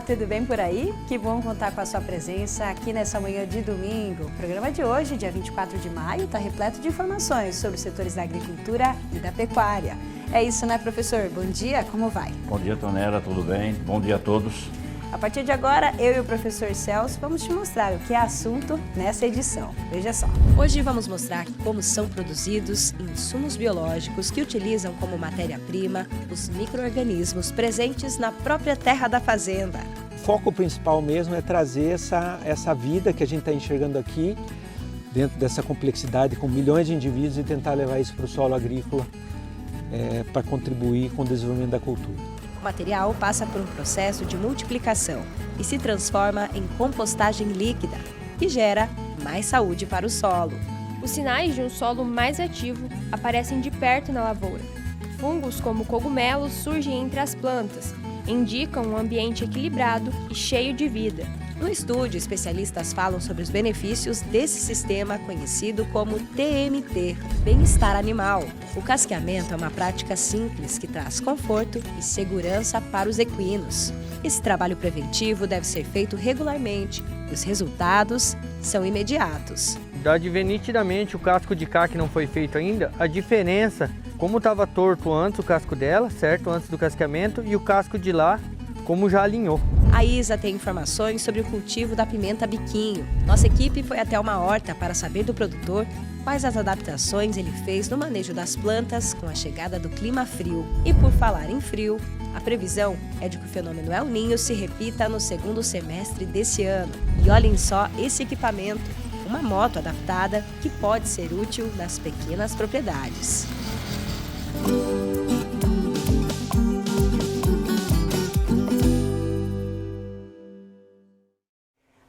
tudo bem por aí? Que bom contar com a sua presença aqui nessa manhã de domingo. O programa de hoje, dia 24 de maio, está repleto de informações sobre os setores da agricultura e da pecuária. É isso, né, professor? Bom dia, como vai? Bom dia, Tonela, tudo bem? Bom dia a todos. A partir de agora, eu e o professor Celso vamos te mostrar o que é assunto nessa edição. Veja só. Hoje vamos mostrar como são produzidos insumos biológicos que utilizam como matéria-prima os micro-organismos presentes na própria terra da fazenda. O foco principal mesmo é trazer essa vida que a gente está enxergando aqui, dentro dessa complexidade com milhões de indivíduos, e tentar levar isso para o solo agrícola para contribuir com o desenvolvimento da cultura. O material passa por um processo de multiplicação e se transforma em compostagem líquida, que gera mais saúde para o solo. Os sinais de um solo mais ativo aparecem de perto na lavoura. Fungos como cogumelos surgem entre as plantas, indicam um ambiente equilibrado e cheio de vida. No estúdio, especialistas falam sobre os benefícios desse sistema conhecido como TMT, bem-estar animal. O casqueamento é uma prática simples que traz conforto e segurança para os equinos. Esse trabalho preventivo deve ser feito regularmente e os resultados são imediatos. Dá de ver nitidamente o casco de cá que não foi feito ainda, a diferença, como estava torto antes o casco dela, certo? Antes do casqueamento, e o casco de lá, como já alinhou. A Isa tem informações sobre o cultivo da pimenta biquinho. Nossa equipe foi até uma horta para saber do produtor quais as adaptações ele fez no manejo das plantas com a chegada do clima frio. E por falar em frio, a previsão é de que o fenômeno El Niño se repita no segundo semestre desse ano. E olhem só esse equipamento, uma moto adaptada que pode ser útil nas pequenas propriedades.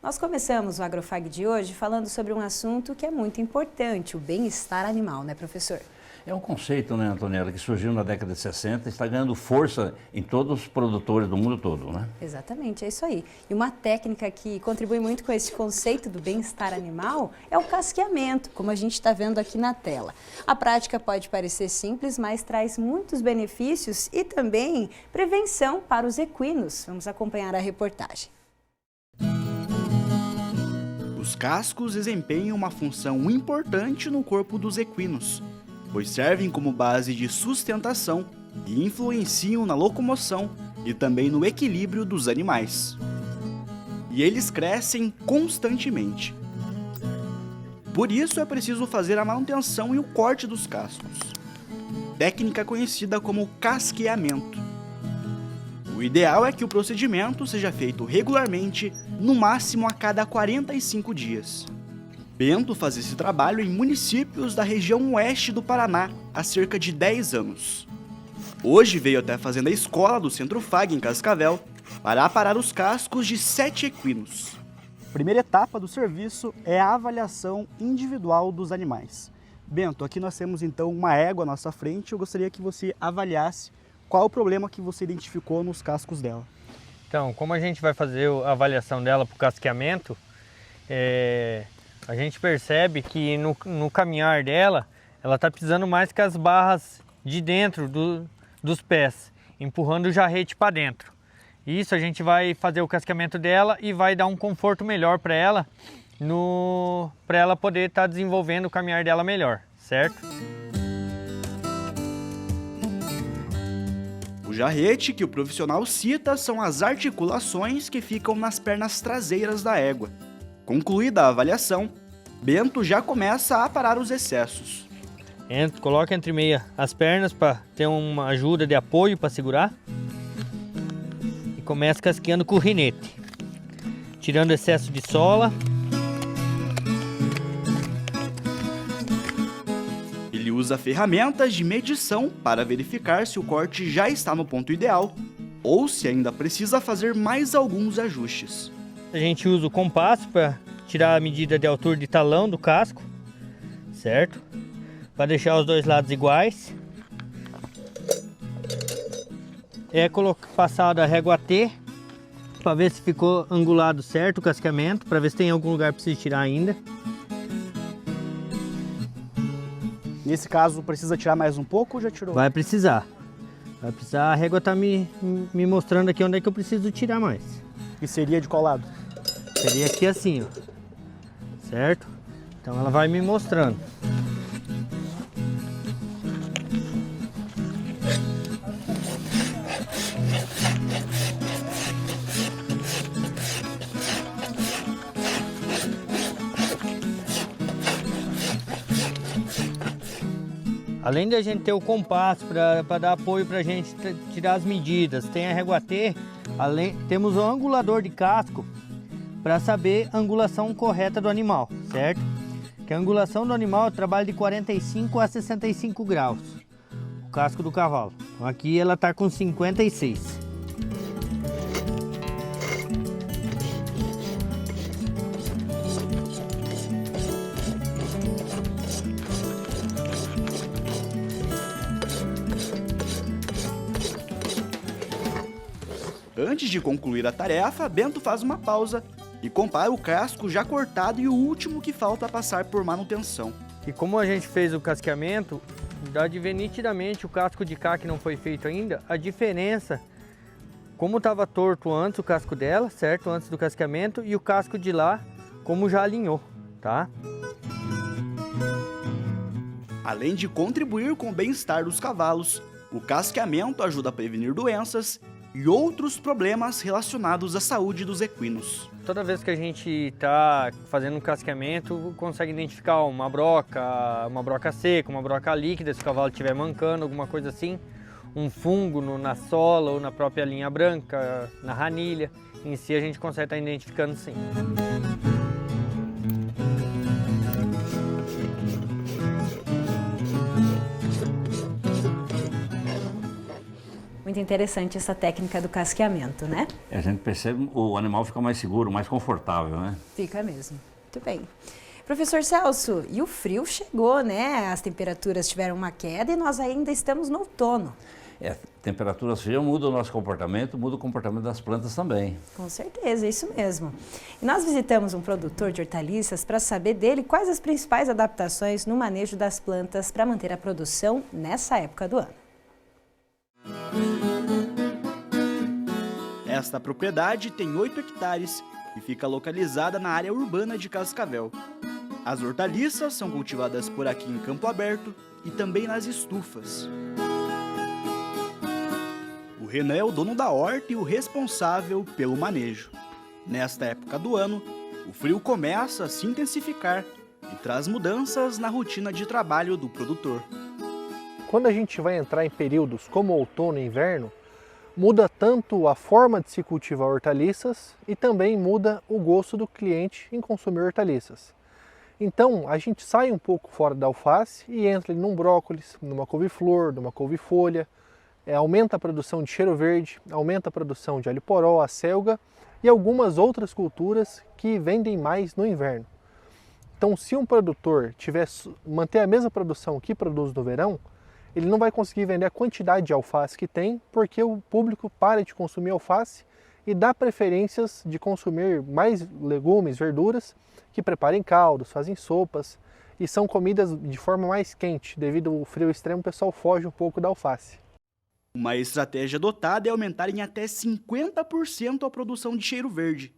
Nós começamos o Agrofag de hoje falando sobre um assunto que é muito importante, o bem-estar animal, né, professor? É um conceito, né, Antonella, que surgiu na década de 60 e está ganhando força em todos os produtores do mundo todo, né? Exatamente, é isso aí. E uma técnica que contribui muito com esse conceito do bem-estar animal é o casqueamento, como a gente está vendo aqui na tela. A prática pode parecer simples, mas traz muitos benefícios e também prevenção para os equinos. Vamos acompanhar a reportagem. Os cascos desempenham uma função importante no corpo dos equinos, pois servem como base de sustentação e influenciam na locomoção e também no equilíbrio dos animais. E eles crescem constantemente. Por isso é preciso fazer a manutenção e o corte dos cascos, técnica conhecida como casqueamento. O ideal é que o procedimento seja feito regularmente, no máximo a cada 45 dias. Bento faz esse trabalho em municípios da região oeste do Paraná há cerca de 10 anos. Hoje veio até a fazenda escola do Centro Fag em Cascavel para aparar os cascos de 7 equinos. A primeira etapa do serviço é a avaliação individual dos animais. Bento, aqui nós temos então uma égua à nossa frente. Eu gostaria que você avaliasse qual o problema que você identificou nos cascos dela. Então, como a gente vai fazer a avaliação dela para o casqueamento, a gente percebe que no caminhar dela, ela está pisando mais que as barras de dentro dos pés, empurrando o jarrete para dentro. Isso a gente vai fazer o casqueamento dela e vai dar um conforto melhor para ela, para ela poder estar desenvolvendo o caminhar dela melhor, certo? O jarrete que o profissional cita são as articulações que ficam nas pernas traseiras da égua. Concluída a avaliação, Bento já começa a aparar os excessos. Coloca entre meia as pernas para ter uma ajuda de apoio para segurar. E começa casqueando com o rinete, tirando excesso de sola. Ele usa ferramentas de medição para verificar se o corte já está no ponto ideal ou se ainda precisa fazer mais alguns ajustes. A gente usa o compasso para tirar a medida de altura de talão do casco, certo? Para deixar os dois lados iguais. Passar a régua T para ver se ficou angulado certo o casqueamento, para ver se tem algum lugar que precisa tirar ainda. Nesse caso, precisa tirar mais um pouco ou já tirou? Vai precisar. A régua está me mostrando aqui onde é que eu preciso tirar mais. E seria de qual lado? Seria aqui assim, ó. Certo? Então ela vai me mostrando. Além de a gente ter o compasso para dar apoio para a gente tirar as medidas, tem a régua T, temos o angulador de casco para saber a angulação correta do animal, certo? Que a angulação do animal trabalha de 45 a 65 graus, o casco do cavalo. Então aqui ela está com 56. Antes de concluir a tarefa, Bento faz uma pausa e compara o casco já cortado e o último que falta passar por manutenção. E como a gente fez o casqueamento, dá de ver nitidamente o casco de cá que não foi feito ainda, a diferença, como estava torto antes o casco dela, certo? Antes do casqueamento, e o casco de lá, como já alinhou, tá? Além de contribuir com o bem-estar dos cavalos, o casqueamento ajuda a prevenir doenças e outros problemas relacionados à saúde dos equinos. Toda vez que a gente está fazendo um casqueamento, consegue identificar uma broca seca, uma broca líquida, se o cavalo estiver mancando, alguma coisa assim, um fungo na sola ou na própria linha branca, na ranilha. Em si a gente consegue estar identificando sim. Muito interessante essa técnica do casqueamento, né? A gente percebe o animal fica mais seguro, mais confortável, né? Fica mesmo. Muito bem. Professor Celso, e o frio chegou, né? As temperaturas tiveram uma queda e nós ainda estamos no outono. Temperaturas frias muda o nosso comportamento, muda o comportamento das plantas também. Com certeza, é isso mesmo. E nós visitamos um produtor de hortaliças para saber dele quais as principais adaptações no manejo das plantas para manter a produção nessa época do ano. Esta propriedade tem 8 hectares e fica localizada na área urbana de Cascavel. As hortaliças são cultivadas por aqui em campo aberto e também nas estufas. O Renan é o dono da horta e o responsável pelo manejo. Nesta época do ano, o frio começa a se intensificar e traz mudanças na rotina de trabalho do produtor. Quando a gente vai entrar em períodos como outono e inverno, muda tanto a forma de se cultivar hortaliças e também muda o gosto do cliente em consumir hortaliças. Então a gente sai um pouco fora da alface e entra num brócolis, numa couve-flor, numa couve-folha, aumenta a produção de cheiro verde, aumenta a produção de alho poró, acelga e algumas outras culturas que vendem mais no inverno. Então se um produtor manter a mesma produção que produz no verão, ele não vai conseguir vender a quantidade de alface que tem, porque o público para de consumir alface e dá preferências de consumir mais legumes, verduras, que preparem caldos, fazem sopas e são comidas de forma mais quente. Devido ao frio extremo, o pessoal foge um pouco da alface. Uma estratégia adotada é aumentar em até 50% a produção de cheiro verde,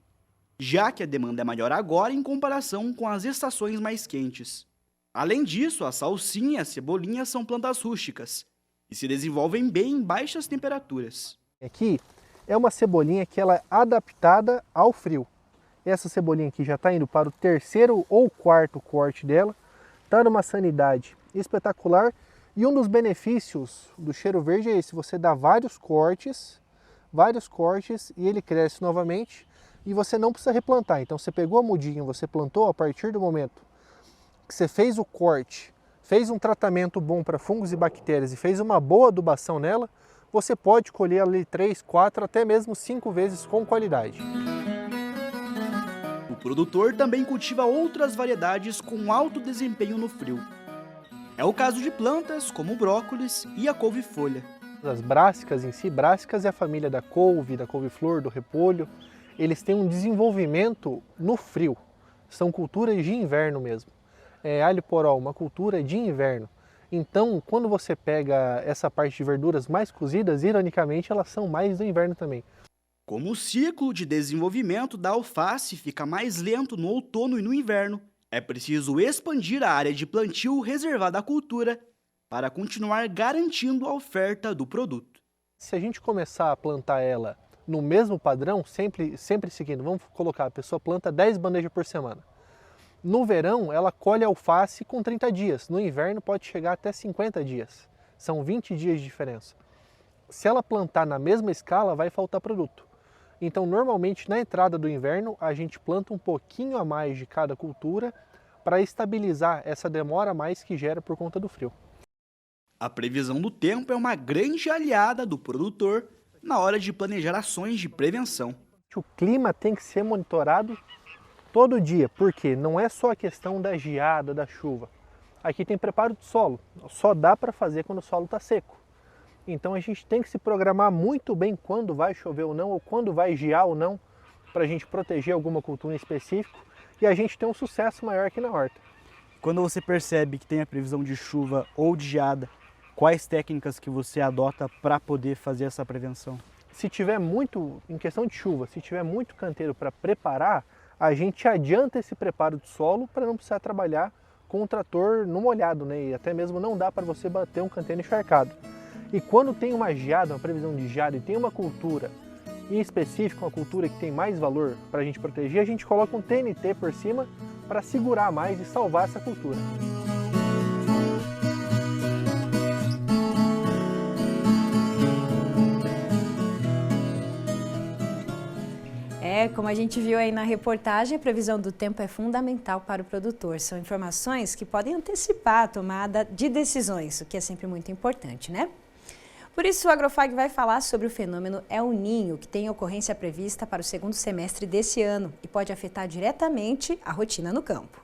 já que a demanda é maior agora em comparação com as estações mais quentes. Além disso, a salsinha e a cebolinha são plantas rústicas e se desenvolvem bem em baixas temperaturas. Aqui é uma cebolinha que ela é adaptada ao frio. Essa cebolinha aqui já está indo para o 3º ou 4º corte dela, está numa sanidade espetacular e um dos benefícios do cheiro verde é esse: você dá vários cortes e ele cresce novamente e você não precisa replantar. Então você pegou a mudinha, você plantou, a partir do momento que você fez o corte, fez um tratamento bom para fungos e bactérias e fez uma boa adubação nela, você pode colher ali 3, 4, até mesmo 5 vezes com qualidade. O produtor também cultiva outras variedades com alto desempenho no frio. É o caso de plantas como o brócolis e a couve-folha. As brássicas em si, brássicas é a família da couve-flor, do repolho, eles têm um desenvolvimento no frio, são culturas de inverno mesmo. Alho poró, uma cultura de inverno. Então, quando você pega essa parte de verduras mais cozidas, ironicamente, elas são mais do inverno também. Como o ciclo de desenvolvimento da alface fica mais lento no outono e no inverno, é preciso expandir a área de plantio reservada à cultura para continuar garantindo a oferta do produto. Se a gente começar a plantar ela no mesmo padrão, sempre seguindo, vamos colocar, a pessoa planta 10 bandejas por semana. No verão, ela colhe alface com 30 dias, no inverno pode chegar até 50 dias, são 20 dias de diferença. Se ela plantar na mesma escala, vai faltar produto. Então, normalmente, na entrada do inverno, a gente planta um pouquinho a mais de cada cultura para estabilizar essa demora a mais que gera por conta do frio. A previsão do tempo é uma grande aliada do produtor na hora de planejar ações de prevenção. O clima tem que ser monitorado todo dia, porque não é só a questão da geada, da chuva. Aqui tem preparo de solo, só dá para fazer quando o solo está seco. Então a gente tem que se programar muito bem quando vai chover ou não, ou quando vai gear ou não, para a gente proteger alguma cultura em específico e a gente ter um sucesso maior aqui na horta. Quando você percebe que tem a previsão de chuva ou de geada, quais técnicas que você adota para poder fazer essa prevenção? Se tiver muito, em questão de chuva, se tiver muito canteiro para preparar, a gente adianta esse preparo do solo para não precisar trabalhar com o trator no molhado, né? E até mesmo não dá para você bater um canteiro encharcado. E quando tem uma geada, uma previsão de geada e tem uma cultura em específico, uma cultura que tem mais valor para a gente proteger, a gente coloca um TNT por cima para segurar mais e salvar essa cultura. Como a gente viu aí na reportagem, a previsão do tempo é fundamental para o produtor. São informações que podem antecipar a tomada de decisões, o que é sempre muito importante, né? Por isso, o Agrofag vai falar sobre o fenômeno El Niño, que tem ocorrência prevista para o segundo semestre desse ano e pode afetar diretamente a rotina no campo.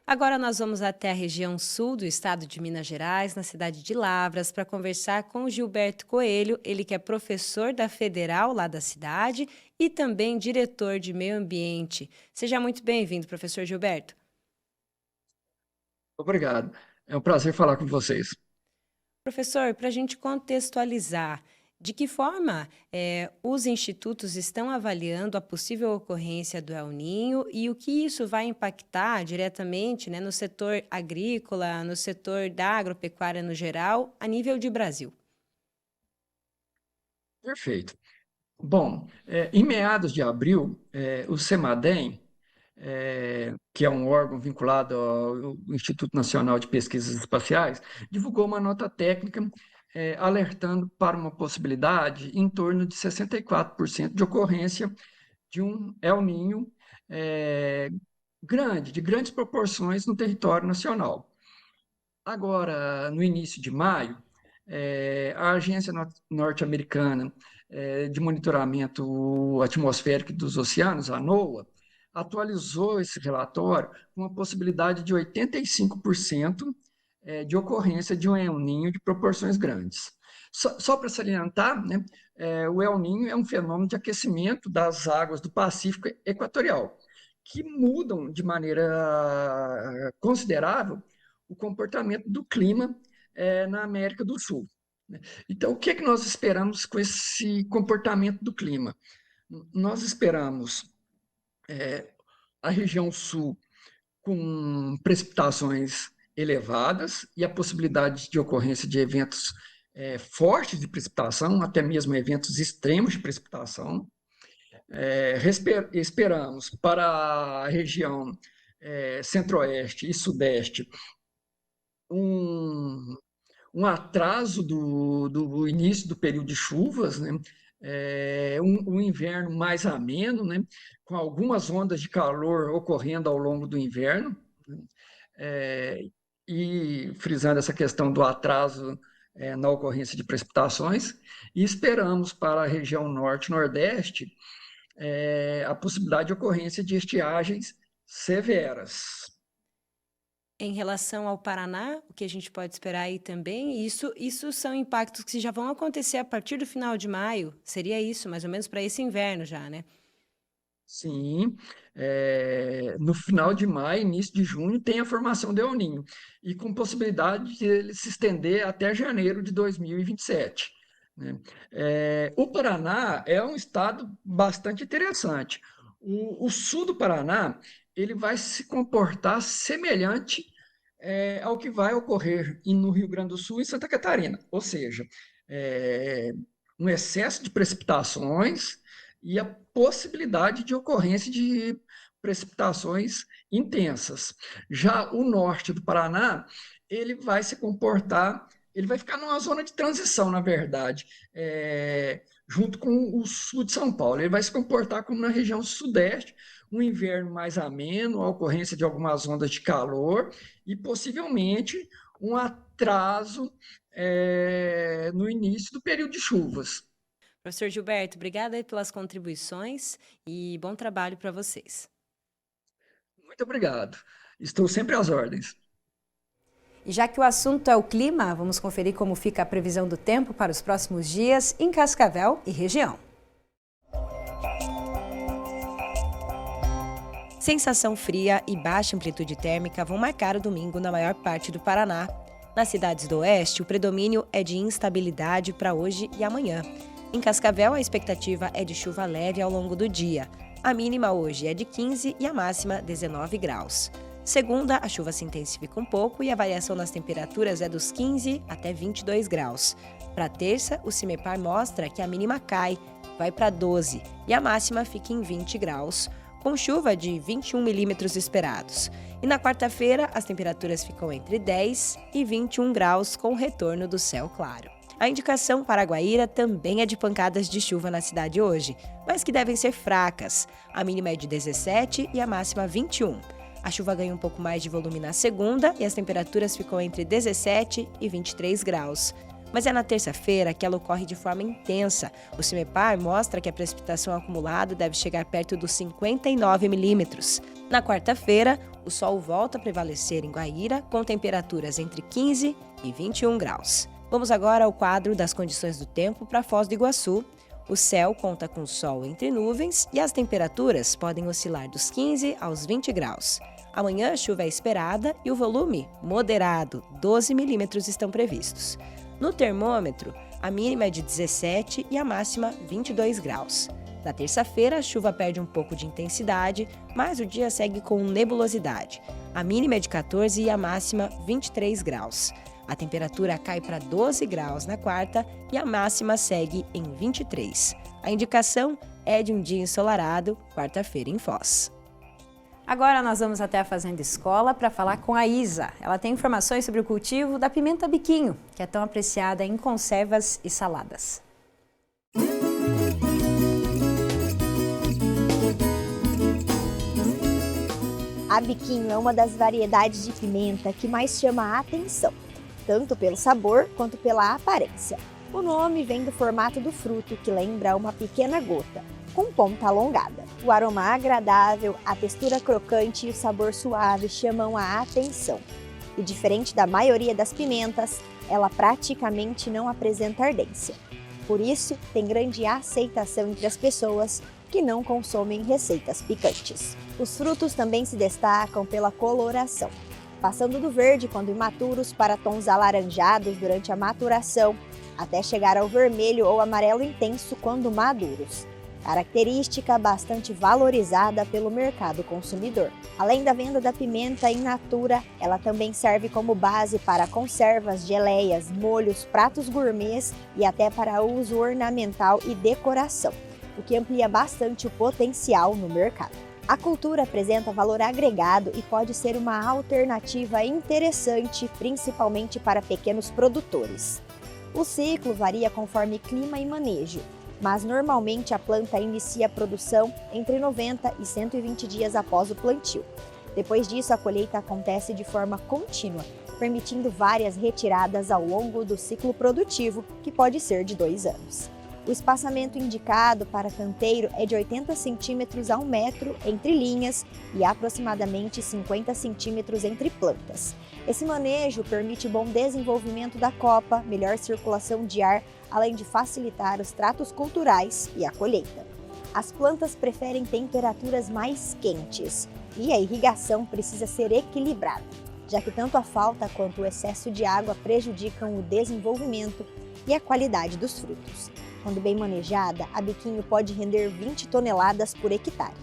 Agora nós vamos até a região sul do estado de Minas Gerais, na cidade de Lavras, para conversar com o Gilberto Coelho, ele que é professor da Federal lá da cidade e também diretor de meio ambiente. Seja muito bem-vindo, professor Gilberto. Obrigado. É um prazer falar com vocês. Professor, para a gente contextualizar, de que forma os institutos estão avaliando a possível ocorrência do El Niño e o que isso vai impactar diretamente, né, no setor agrícola, no setor da agropecuária no geral, a nível de Brasil? Perfeito. Bom, em meados de abril, o CEMADEM, que é um órgão vinculado ao Instituto Nacional de Pesquisas Espaciais, divulgou uma nota técnica alertando para uma possibilidade em torno de 64% de ocorrência de um El Niño grande, de grandes proporções no território nacional. Agora, no início de maio, a Agência Norte-Americana de Monitoramento Atmosférico dos Oceanos, a NOAA, atualizou esse relatório com uma possibilidade de 85% de ocorrência de um El Niño de proporções grandes. Só para salientar, né, o El Niño é um fenômeno de aquecimento das águas do Pacífico Equatorial, que mudam de maneira considerável o comportamento do clima na América do Sul. Então, o que é que nós esperamos com esse comportamento do clima? Nós esperamos a região sul com precipitações elevadas e a possibilidade de ocorrência de eventos fortes de precipitação, até mesmo eventos extremos de precipitação. Esperamos para a região centro-oeste e sudeste um atraso do início do período de chuvas, né? Um inverno mais ameno, né? Com algumas ondas de calor ocorrendo ao longo do inverno, e frisando essa questão do atraso na ocorrência de precipitações, e esperamos para a região norte-nordeste a possibilidade de ocorrência de estiagens severas. Em relação ao Paraná, o que a gente pode esperar aí também, isso são impactos que já vão acontecer a partir do final de maio, seria isso, mais ou menos para esse inverno já, né? Sim, no final de maio, início de junho, tem a formação do El Niño, e com possibilidade de ele se estender até janeiro de 2027. né? O Paraná é um estado bastante interessante. O sul do Paraná ele vai se comportar semelhante ao que vai ocorrer no Rio Grande do Sul e Santa Catarina, ou seja, um excesso de precipitações e a possibilidade de ocorrência de precipitações intensas. Já o norte do Paraná, ele vai se comportar, ele vai ficar numa zona de transição, na verdade, junto com o sul de São Paulo. Ele vai se comportar como na região sudeste, um inverno mais ameno, a ocorrência de algumas ondas de calor e possivelmente um atraso no início do período de chuvas. Professor Gilberto, obrigada aí pelas contribuições e bom trabalho para vocês. Muito obrigado. Estou sempre às ordens. E já que o assunto é o clima, vamos conferir como fica a previsão do tempo para os próximos dias em Cascavel e região. Sensação fria e baixa amplitude térmica vão marcar o domingo na maior parte do Paraná. Nas cidades do oeste, o predomínio é de instabilidade para hoje e amanhã. Em Cascavel, a expectativa é de chuva leve ao longo do dia. A mínima hoje é de 15 e a máxima 19 graus. Segunda, a chuva se intensifica um pouco e a variação nas temperaturas é dos 15 até 22 graus. Para terça, o CIMEPAR mostra que a mínima cai, vai para 12 e a máxima fica em 20 graus, com chuva de 21 milímetros esperados. E na quarta-feira, as temperaturas ficam entre 10 e 21 graus, com o retorno do céu claro. A indicação para Guaíra também é de pancadas de chuva na cidade hoje, mas que devem ser fracas. A mínima é de 17 e a máxima 21. A chuva ganha um pouco mais de volume na segunda e as temperaturas ficam entre 17 e 23 graus. Mas é na terça-feira que ela ocorre de forma intensa. O CIMEPAR mostra que a precipitação acumulada deve chegar perto dos 59 milímetros. Na quarta-feira, o sol volta a prevalecer em Guaíra, com temperaturas entre 15 e 21 graus. Vamos agora ao quadro das condições do tempo para Foz do Iguaçu. O céu conta com sol entre nuvens e as temperaturas podem oscilar dos 15 aos 20 graus. Amanhã a chuva é esperada e o volume moderado, 12 milímetros estão previstos. No termômetro, a mínima é de 17 e a máxima 22 graus. Na terça-feira, a chuva perde um pouco de intensidade, mas o dia segue com nebulosidade. A mínima é de 14 e a máxima 23 graus. A temperatura cai para 12 graus na quarta e a máxima segue em 23. A indicação é de um dia ensolarado, quarta-feira em Foz. Agora nós vamos até a Fazenda Escola para falar com a Isa. Ela tem informações sobre o cultivo da pimenta biquinho, que é tão apreciada em conservas e saladas. A biquinho é uma das variedades de pimenta que mais chama a atenção, tanto pelo sabor quanto pela aparência. O nome vem do formato do fruto, que lembra uma pequena gota, com ponta alongada. O aroma agradável, a textura crocante e o sabor suave chamam a atenção. E diferente da maioria das pimentas, ela praticamente não apresenta ardência. Por isso, tem grande aceitação entre as pessoas que não consomem receitas picantes. Os frutos também se destacam pela coloração, passando do verde quando imaturos para tons alaranjados durante a maturação, até chegar ao vermelho ou amarelo intenso quando maduros. Característica bastante valorizada pelo mercado consumidor. Além da venda da pimenta in natura, ela também serve como base para conservas, geleias, molhos, pratos gourmets e até para uso ornamental e decoração, o que amplia bastante o potencial no mercado. A cultura apresenta valor agregado e pode ser uma alternativa interessante, principalmente para pequenos produtores. O ciclo varia conforme clima e manejo, mas normalmente a planta inicia a produção entre 90 e 120 dias após o plantio. Depois disso, a colheita acontece de forma contínua, permitindo várias retiradas ao longo do ciclo produtivo, que pode ser de 2 anos. O espaçamento indicado para canteiro é de 80 centímetros a 1 metro entre linhas e aproximadamente 50 centímetros entre plantas. Esse manejo permite bom desenvolvimento da copa, melhor circulação de ar, além de facilitar os tratos culturais e a colheita. As plantas preferem temperaturas mais quentes e a irrigação precisa ser equilibrada, já que tanto a falta quanto o excesso de água prejudicam o desenvolvimento e a qualidade dos frutos. Quando bem manejada, a biquinho pode render 20 toneladas por hectare.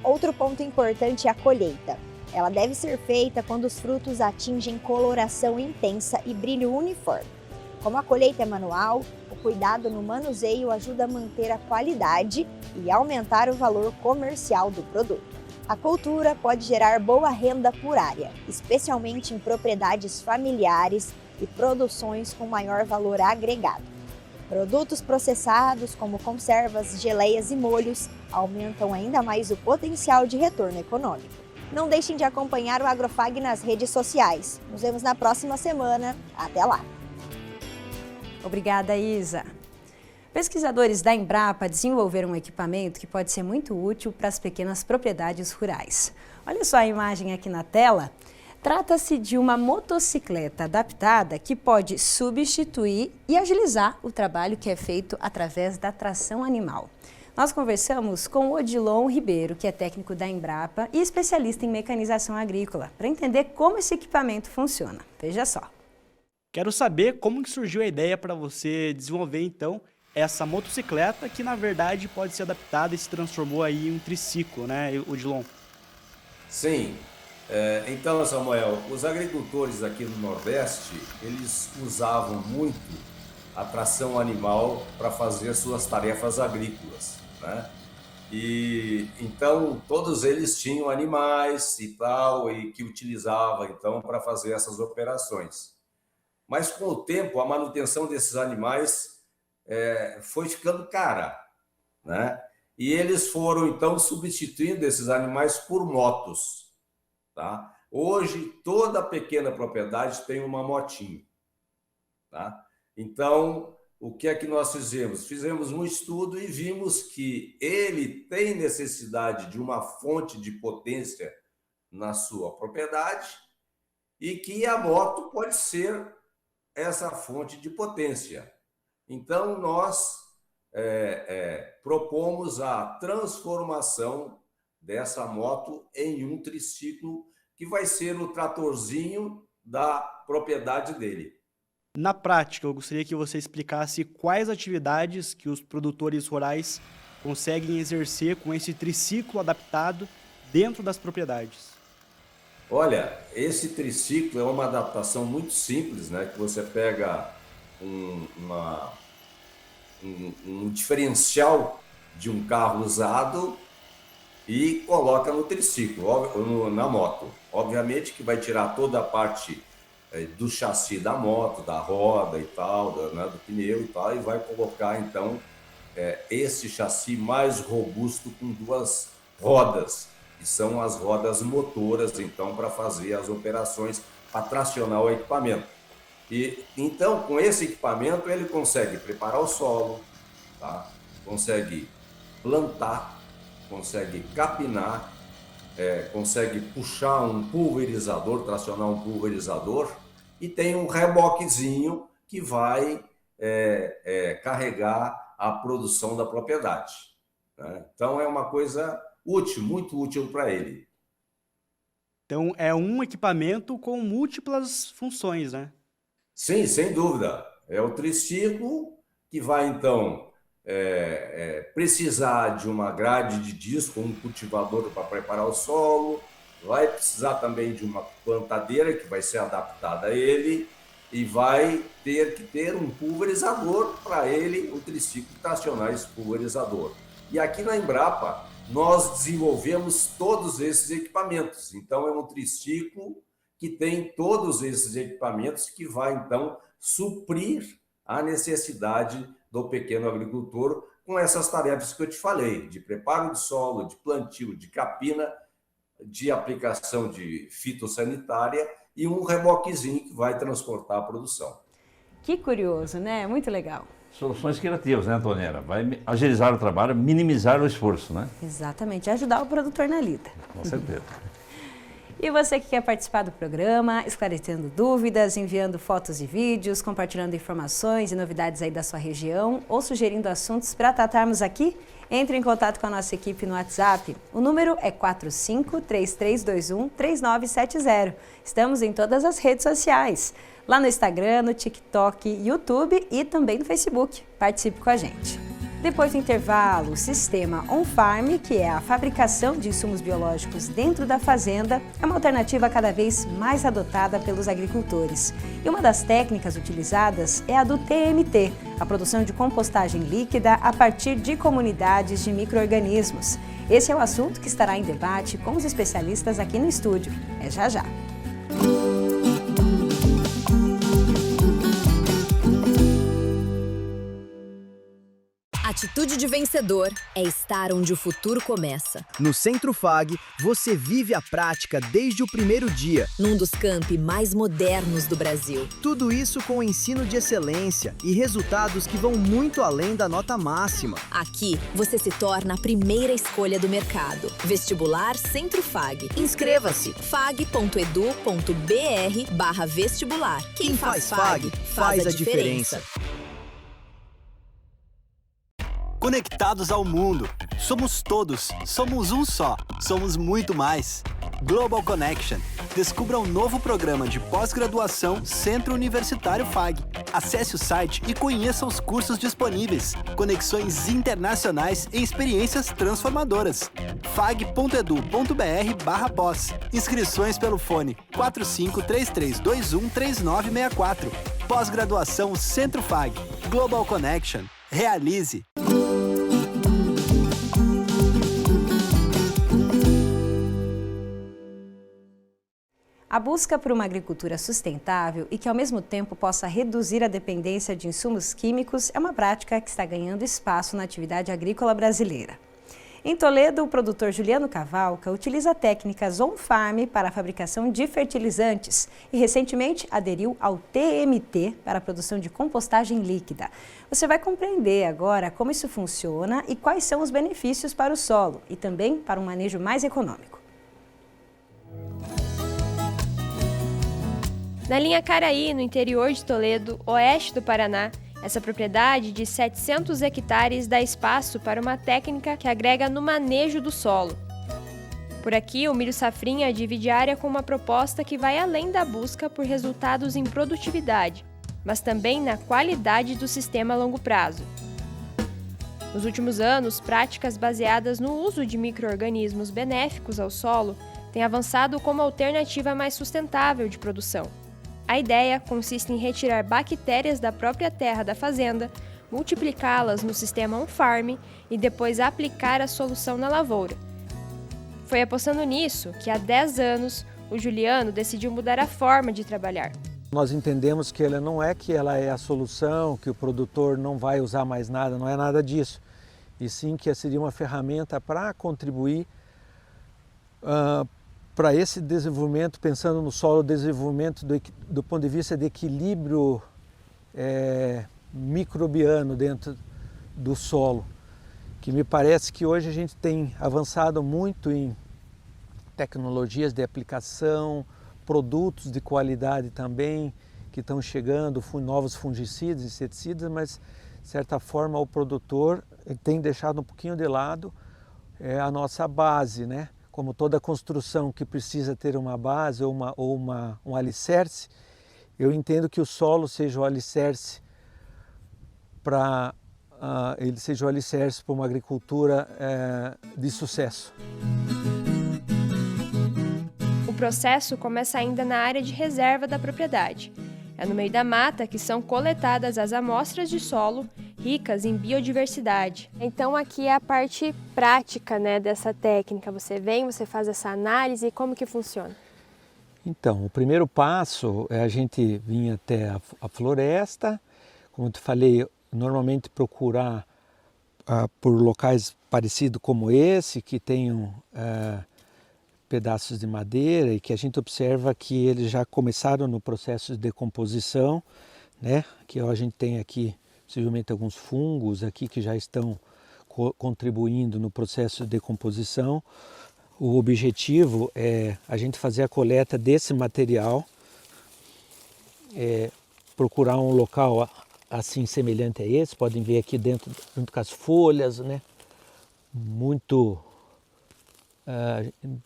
Outro ponto importante é a colheita. Ela deve ser feita quando os frutos atingem coloração intensa e brilho uniforme. Como a colheita é manual, o cuidado no manuseio ajuda a manter a qualidade e aumentar o valor comercial do produto. A cultura pode gerar boa renda por área, especialmente em propriedades familiares e produções com maior valor agregado. Produtos processados, como conservas, geleias e molhos, aumentam ainda mais o potencial de retorno econômico. Não deixem de acompanhar o Agrofag nas redes sociais. Nos vemos na próxima semana. Até lá! Obrigada, Isa. Pesquisadores da Embrapa desenvolveram um equipamento que pode ser muito útil para as pequenas propriedades rurais. Olha só a imagem aqui na tela. Trata-se de uma motocicleta adaptada que pode substituir e agilizar o trabalho que é feito através da tração animal. Nós conversamos com o Odilon Ribeiro, que é técnico da Embrapa e especialista em mecanização agrícola, para entender como esse equipamento funciona. Veja só. Quero saber como que surgiu a ideia para você desenvolver, então, essa motocicleta que, na verdade, pode ser adaptada e se transformou aí em um triciclo, né, Odilon? Sim. Então, Samuel, os agricultores aqui no Nordeste, eles usavam muito a tração animal para fazer suas tarefas agrícolas, né? E então todos eles tinham animais e tal, e que utilizavam então para fazer essas operações. Mas com o tempo a manutenção desses animais foi ficando cara, né? E eles foram então substituindo esses animais por motos, tá? Hoje toda pequena propriedade tem uma motinho, tá? Então, o que é que nós fizemos? Fizemos um estudo e vimos que ele tem necessidade de uma fonte de potência na sua propriedade e que a moto pode ser essa fonte de potência. Então, nós propomos a transformação dessa moto em um triciclo que vai ser o tratorzinho da propriedade dele. Na prática, eu gostaria que você explicasse quais atividades que os produtores rurais conseguem exercer com esse triciclo adaptado dentro das propriedades. Olha, esse triciclo é uma adaptação muito simples, né? Que você pega um diferencial de um carro usado e coloca no triciclo, na moto. Obviamente que vai tirar toda a parte do chassi da moto, da roda e tal, do pneu e tal, e vai colocar então esse chassi mais robusto com duas rodas, que são as rodas motoras, então, para fazer as operações, para tracionar o equipamento. E então, com esse equipamento, ele consegue preparar o solo, tá? Consegue plantar, consegue capinar, consegue puxar um pulverizador, tracionar um pulverizador, e tem um reboquezinho que vai carregar a produção da propriedade, né? Então é uma coisa útil, muito útil para ele. Então é um equipamento com múltiplas funções, né? Sim, sem dúvida. É o triciclo que vai então precisar de uma grade de disco, um cultivador para preparar o solo, vai precisar também de uma plantadeira que vai ser adaptada a ele e vai ter que ter um pulverizador para ele, o triciclo tracionar esse pulverizador. E aqui na Embrapa nós desenvolvemos todos esses equipamentos. Então é um triciclo que tem todos esses equipamentos que vai então suprir a necessidade do pequeno agricultor com essas tarefas que eu te falei, de preparo de solo, de plantio, de capina, de aplicação de fitossanitária e um reboquezinho que vai transportar a produção. Que curioso, né? Muito legal. Soluções criativas, né, Antoniela? Vai agilizar o trabalho, minimizar o esforço, né? Exatamente, ajudar o produtor na lida. Com certeza. E você que quer participar do programa, esclarecendo dúvidas, enviando fotos e vídeos, compartilhando informações e novidades aí da sua região ou sugerindo assuntos para tratarmos aqui, entre em contato com a nossa equipe no WhatsApp. O número é 4533213970. Estamos em todas as redes sociais, lá no Instagram, no TikTok, YouTube e também no Facebook. Participe com a gente. Depois do intervalo, o sistema on-farm, que é a fabricação de insumos biológicos dentro da fazenda, é uma alternativa cada vez mais adotada pelos agricultores. E uma das técnicas utilizadas é a do TMT, a produção de compostagem líquida a partir de comunidades de micro-organismos. Esse é o assunto que estará em debate com os especialistas aqui no estúdio. É já já. Atitude de vencedor é estar onde o futuro começa. No Centro FAG, você vive a prática desde o primeiro dia. Num dos campi mais modernos do Brasil. Tudo isso com ensino de excelência e resultados que vão muito além da nota máxima. Aqui, você se torna a primeira escolha do mercado. Vestibular Centro FAG. Inscreva-se. fag.edu.br/vestibular. Quem faz FAG, faz a diferença. Conectados ao mundo. Somos todos. Somos um só. Somos muito mais. Global Connection. Descubra um novo programa de pós-graduação Centro Universitário FAG. Acesse o site e conheça os cursos disponíveis. Conexões internacionais e experiências transformadoras. fag.edu.br/pós. Inscrições pelo fone 4533213964. Pós-graduação Centro FAG. Global Connection. Realize. A busca por uma agricultura sustentável e que ao mesmo tempo possa reduzir a dependência de insumos químicos é uma prática que está ganhando espaço na atividade agrícola brasileira. Em Toledo, o produtor Juliano Cavalca utiliza técnicas on-farm para a fabricação de fertilizantes e recentemente aderiu ao TMT para a produção de compostagem líquida. Você vai compreender agora como isso funciona e quais são os benefícios para o solo e também para um manejo mais econômico. Na linha Caraí, no interior de Toledo, oeste do Paraná, essa propriedade de 700 hectares dá espaço para uma técnica que agrega no manejo do solo. Por aqui, o milho safrinha divide área com uma proposta que vai além da busca por resultados em produtividade, mas também na qualidade do sistema a longo prazo. Nos últimos anos, práticas baseadas no uso de micro-organismos benéficos ao solo têm avançado como alternativa mais sustentável de produção. A ideia consiste em retirar bactérias da própria terra da fazenda, multiplicá-las no sistema on-farm e depois aplicar a solução na lavoura. Foi apostando nisso que há 10 anos o Juliano decidiu mudar a forma de trabalhar. Nós entendemos que ela não é a solução, que o produtor não vai usar mais nada, não é nada disso. E sim que seria uma ferramenta para contribuir para esse desenvolvimento, pensando no solo, desenvolvimento do ponto de vista de equilíbrio microbiano dentro do solo, que me parece que hoje a gente tem avançado muito em tecnologias de aplicação, produtos de qualidade também, que estão chegando, novos fungicidas, inseticidas, mas de certa forma o produtor tem deixado um pouquinho de lado a nossa base, né? Como toda construção que precisa ter uma base ou um alicerce, eu entendo que o solo seja o alicerce para uma agricultura de sucesso. O processo começa ainda na área de reserva da propriedade. É no meio da mata que são coletadas as amostras de solo ricas em biodiversidade. Então aqui é a parte prática, né, dessa técnica. Você vem, você faz essa análise e como que funciona? Então, o primeiro passo é a gente vir até a floresta, como eu te falei, normalmente procurar por locais parecidos como esse, que tenham pedaços de madeira e que a gente observa que eles já começaram no processo de decomposição, né? Que a gente tem aqui possivelmente alguns fungos aqui que já estão contribuindo no processo de decomposição. O objetivo é a gente fazer a coleta desse material, procurar um local assim semelhante a esse. Podem ver aqui dentro, junto com as folhas, né? Muito,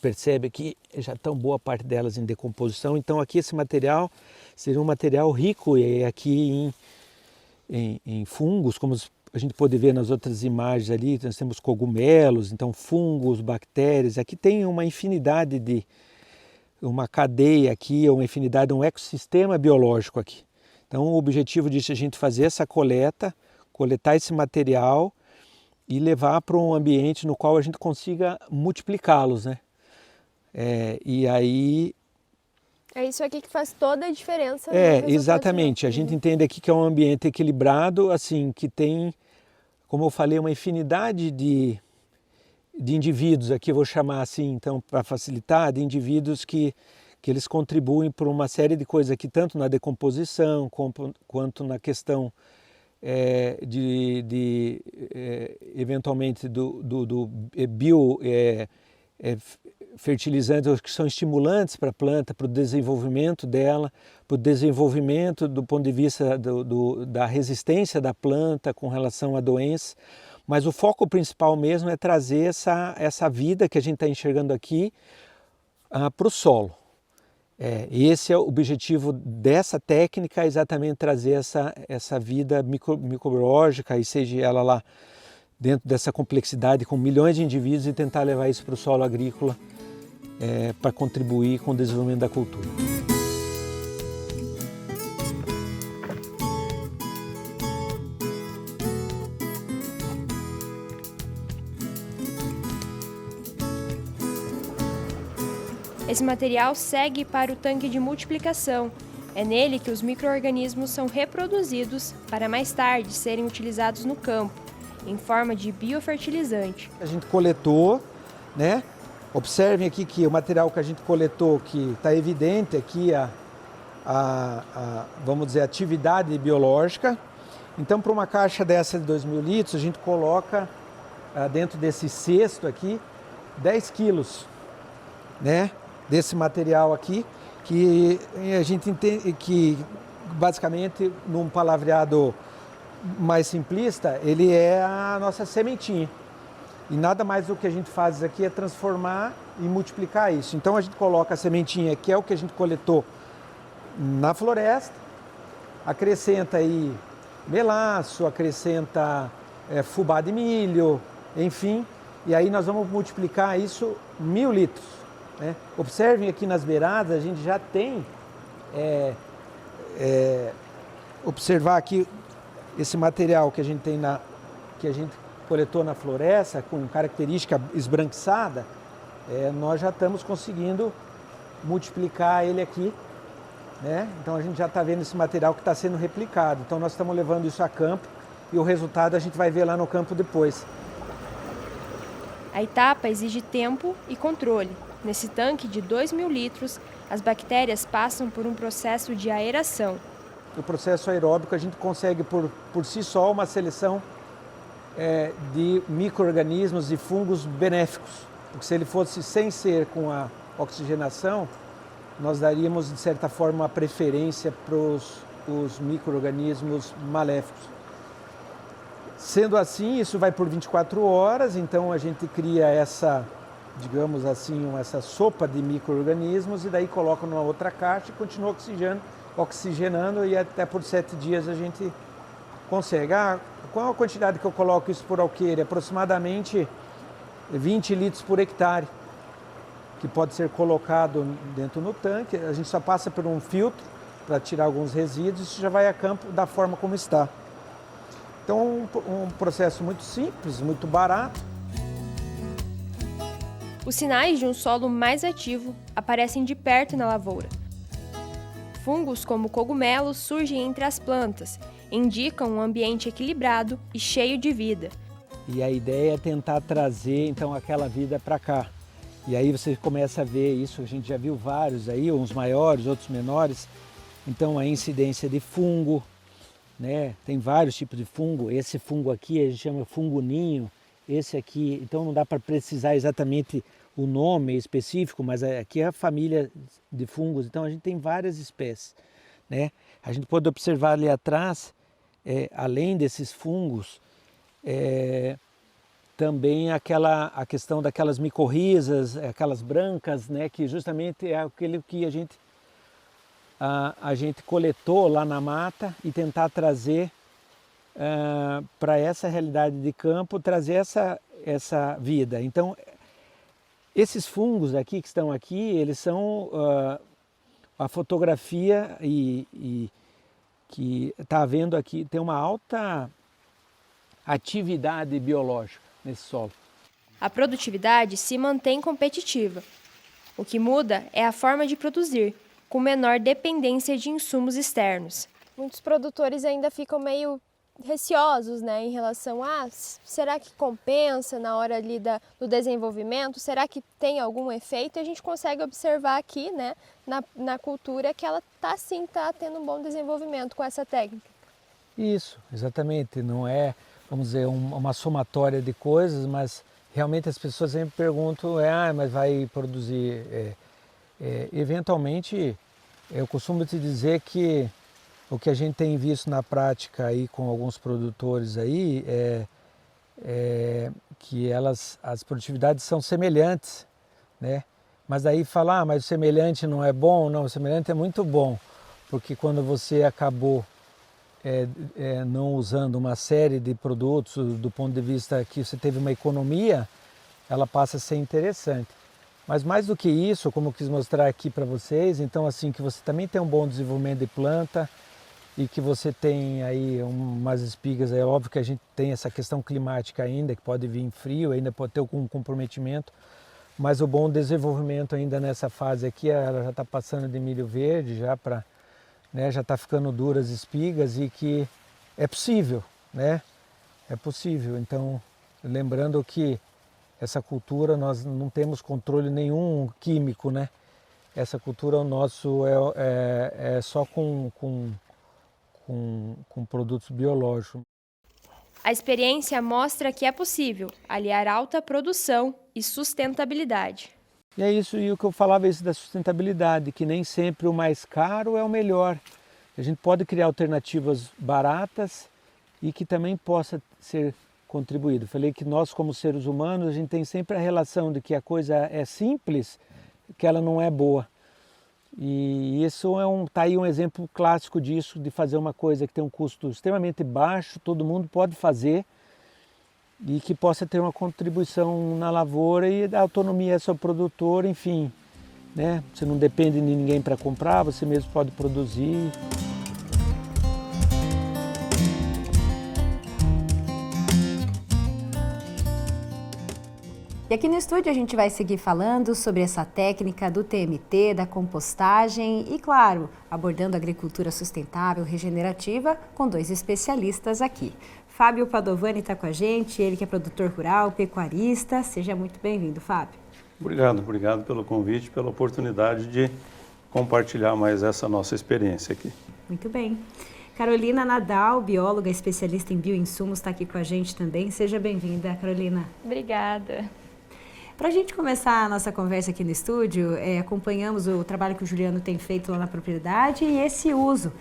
percebe que já estão boa parte delas em decomposição. Então aqui esse material seria um material rico aqui em fungos, como a gente pode ver nas outras imagens ali. Nós temos cogumelos, então fungos, bactérias. Aqui tem uma infinidade uma cadeia aqui, uma infinidade, um ecossistema biológico aqui. Então o objetivo disso é a gente fazer essa coletar esse material e levar para um ambiente no qual a gente consiga multiplicá-los, né? E aí... É isso aqui que faz toda a diferença. Exatamente. A gente entende aqui que é um ambiente equilibrado, assim, que tem, como eu falei, uma infinidade de indivíduos, aqui eu vou chamar assim, então, para facilitar, de indivíduos que eles contribuem por uma série de coisas aqui, tanto na decomposição, quanto na questão eventualmente do fertilizantes que são estimulantes para a planta, para o desenvolvimento dela, para o desenvolvimento do ponto de vista da resistência da planta com relação a doenças. Mas o foco principal mesmo é trazer essa vida que a gente está enxergando aqui para o solo. Esse é o objetivo dessa técnica, exatamente trazer essa vida microbiológica, e seja ela lá dentro dessa complexidade com milhões de indivíduos, e tentar levar isso para o solo agrícola para contribuir com o desenvolvimento da cultura. Esse material segue para o tanque de multiplicação. É nele que os micro-organismos são reproduzidos para mais tarde serem utilizados no campo, em forma de biofertilizante. A gente coletou, né? Observem aqui que o material que a gente coletou, que está evidente aqui vamos dizer, atividade biológica. Então, para uma caixa dessa de 2.000 litros, a gente coloca dentro desse cesto aqui 10 quilos, né? Desse material aqui, que a gente entende que basicamente, num palavreado mais simplista, ele é a nossa sementinha. E nada mais do que a gente faz aqui é transformar e multiplicar isso. Então a gente coloca a sementinha, que é o que a gente coletou na floresta, acrescenta aí melaço, acrescenta fubá de milho, enfim, e aí nós vamos multiplicar isso 1.000 litros. Observem aqui nas beiradas, a gente já tem, observar aqui esse material que a gente tem que a gente coletou na floresta, com característica esbranquiçada, nós já estamos conseguindo multiplicar ele aqui, né? Então a gente já está vendo esse material que está sendo replicado. Então nós estamos levando isso a campo e o resultado a gente vai ver lá no campo depois. A etapa exige tempo e controle. Nesse tanque de 2.000 litros, as bactérias passam por um processo de aeração. No processo aeróbico, a gente consegue por si só uma seleção de micro-organismos e fungos benéficos. Porque se ele fosse sem ser com a oxigenação, nós daríamos, de certa forma, uma preferência para os micro-organismos maléficos. Sendo assim, isso vai por 24 horas, então a gente cria digamos assim, essa sopa de micro-organismos, e daí coloca numa outra caixa e continua oxigenando, e até por 7 dias a gente consegue. Qual a quantidade que eu coloco isso por alqueire? Aproximadamente 20 litros por hectare, que pode ser colocado dentro no tanque. A gente só passa por um filtro para tirar alguns resíduos, e isso já vai a campo da forma como está. Então, um processo muito simples, muito barato. Os sinais de um solo mais ativo aparecem de perto na lavoura. Fungos como cogumelos surgem entre as plantas, indicam um ambiente equilibrado e cheio de vida. E a ideia é tentar trazer então aquela vida para cá. E aí você começa a ver isso, a gente já viu vários aí, uns maiores, outros menores. Então a incidência de fungo, né? Tem vários tipos de fungo. Esse fungo aqui a gente chama fungo ninho. Esse aqui, então não dá para precisar exatamente o nome específico, mas aqui é a família de fungos, então a gente tem várias espécies, né? A gente pode observar ali atrás, além desses fungos, também a questão daquelas micorrizas, aquelas brancas, né? Que justamente é aquele que a gente coletou lá na mata e tentar trazer para essa realidade de campo, trazer essa vida. Então, esses fungos aqui que estão aqui, eles são a fotografia e que está havendo aqui, tem uma alta atividade biológica nesse solo. A produtividade se mantém competitiva. O que muda é a forma de produzir, com menor dependência de insumos externos. Muitos produtores ainda ficam meio receosos, né, em relação a será que compensa na hora ali do desenvolvimento, será que tem algum efeito? E a gente consegue observar aqui, né, na cultura que ela tá tendo um bom desenvolvimento com essa técnica. Isso, exatamente, não é, vamos dizer, uma somatória de coisas, mas realmente as pessoas sempre perguntam, mas vai produzir, eventualmente, eu costumo te dizer que o que a gente tem visto na prática aí com alguns produtores aí é que as produtividades são semelhantes, né? Mas aí falar, mas o semelhante não é bom? Não, o semelhante é muito bom, porque quando você acabou não usando uma série de produtos do ponto de vista que você teve uma economia, ela passa a ser interessante. Mas mais do que isso, como eu quis mostrar aqui para vocês, então assim, que você também tem um bom desenvolvimento de planta, e que você tem aí umas espigas, é óbvio que a gente tem essa questão climática ainda, que pode vir frio, ainda pode ter algum comprometimento, mas o bom desenvolvimento ainda nessa fase aqui, ela já está passando de milho verde, já está ficando duras espigas e que é possível, né? É possível. Então, lembrando que essa cultura nós não temos controle nenhum químico, né? Essa cultura nosso é só com produtos biológicos. A experiência mostra que é possível aliar alta produção e sustentabilidade. E é isso, e o que eu falava isso da sustentabilidade, que nem sempre o mais caro é o melhor. A gente pode criar alternativas baratas e que também possa ser contribuído. Falei que nós, como seres humanos, a gente tem sempre a relação de que a coisa é simples, que ela não é boa. E isso tá aí um exemplo clássico disso, de fazer uma coisa que tem um custo extremamente baixo, todo mundo pode fazer e que possa ter uma contribuição na lavoura e da autonomia ao seu produtor, enfim, né? Você não depende de ninguém para comprar, você mesmo pode produzir. E aqui no estúdio a gente vai seguir falando sobre essa técnica do TMT, da compostagem e, claro, abordando a agricultura sustentável, regenerativa, com dois especialistas aqui. Fábio Padovani está com a gente, ele que é produtor rural, pecuarista. Seja muito bem-vindo, Fábio. Obrigado pelo convite, pela oportunidade de compartilhar mais essa nossa experiência aqui. Muito bem. Carolina Nadal, bióloga, especialista em bioinsumos, está aqui com a gente também. Seja bem-vinda, Carolina. Obrigada. Para a gente começar a nossa conversa aqui no estúdio, acompanhamos o trabalho que o Juliano tem feito lá na propriedade e esse uso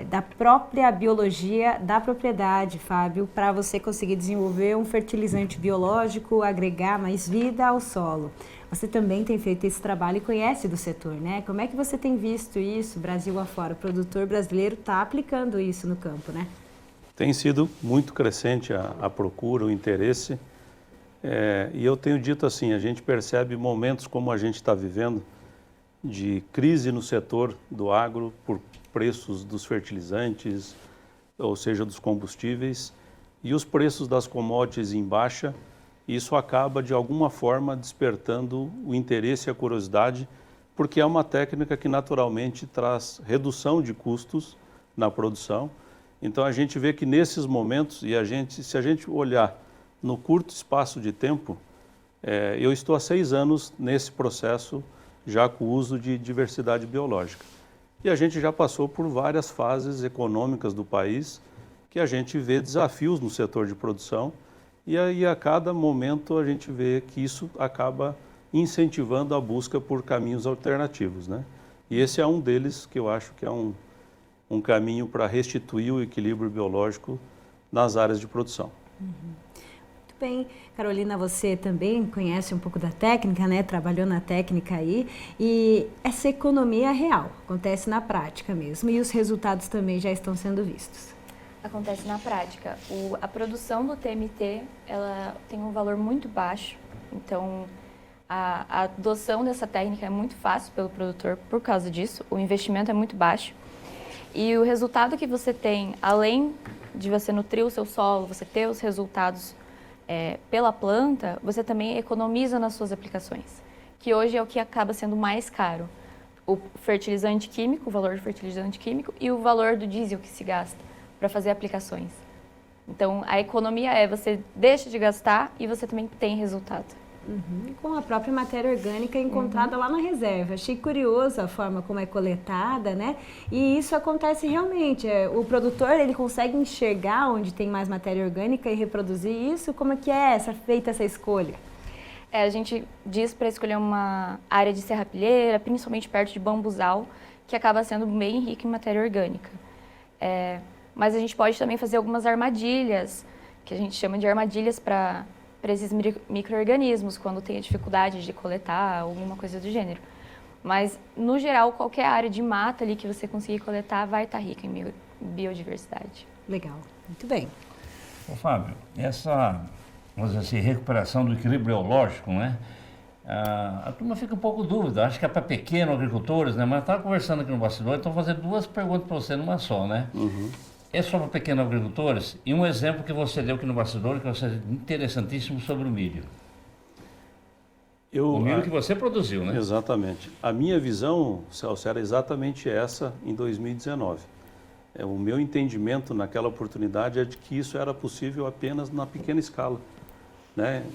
da própria biologia da propriedade, Fábio, para você conseguir desenvolver um fertilizante biológico, agregar mais vida ao solo. Você também tem feito esse trabalho e conhece do setor, né? Como é que você tem visto isso, Brasil afora? O produtor brasileiro está aplicando isso no campo, né? Tem sido muito crescente a procura, o interesse. E eu tenho dito assim, a gente percebe momentos como a gente está vivendo de crise no setor do agro por preços dos fertilizantes, ou seja, dos combustíveis, e os preços das commodities em baixa. Isso acaba, de alguma forma, despertando o interesse e a curiosidade, porque é uma técnica que naturalmente traz redução de custos na produção. Então a gente vê que nesses momentos, se a gente olhar no curto espaço de tempo, eu estou há 6 anos nesse processo, já com o uso de diversidade biológica. E a gente já passou por várias fases econômicas do país, que a gente vê desafios no setor de produção, e aí a cada momento a gente vê que isso acaba incentivando a busca por caminhos alternativos, né? E esse é um deles que eu acho que é um caminho para restituir o equilíbrio biológico nas áreas de produção. Muito bem. Carolina, você também conhece um pouco da técnica, né? Trabalhou na técnica aí. E essa economia é real, acontece na prática mesmo. E os resultados também já estão sendo vistos. Acontece na prática. A produção do TMT, ela tem um valor muito baixo. Então, a adoção dessa técnica é muito fácil pelo produtor por causa disso. O investimento é muito baixo. E o resultado que você tem, além de você nutrir o seu solo, você ter os resultados pela planta, você também economiza nas suas aplicações, que hoje é o que acaba sendo mais caro. O fertilizante químico, o valor do fertilizante químico e o valor do diesel que se gasta para fazer aplicações. Então, a economia você deixa de gastar e você também tem resultado. Com a própria matéria orgânica encontrada lá na reserva. Achei curioso a forma como é coletada, né? E isso acontece realmente. O produtor, ele consegue enxergar onde tem mais matéria orgânica e reproduzir isso? Como é que é feita essa escolha? A gente diz para escolher uma área de serrapilheira, principalmente perto de bambuzal, que acaba sendo bem rica em matéria orgânica. Mas a gente pode também fazer algumas armadilhas, que a gente chama de armadilhas para esses micro-organismos, quando tem a dificuldade de coletar, alguma coisa do gênero. Mas, no geral, qualquer área de mata ali que você conseguir coletar vai estar rica em biodiversidade. Legal, muito bem. Ô, Fábio, essa, vamos dizer assim, recuperação do equilíbrio biológico, né? A turma fica um pouco dúvida, acho que é para pequenos agricultores, né? Mas eu estava conversando aqui no bastidor, então vou fazer duas perguntas para você numa só, né? É sobre pequenos agricultores e um exemplo que você deu aqui no bastidor, que é interessantíssimo sobre o milho. O milho que você produziu, né? Exatamente. A minha visão, Celso, era exatamente essa em 2019. O meu entendimento naquela oportunidade é de que isso era possível apenas na pequena escala, né?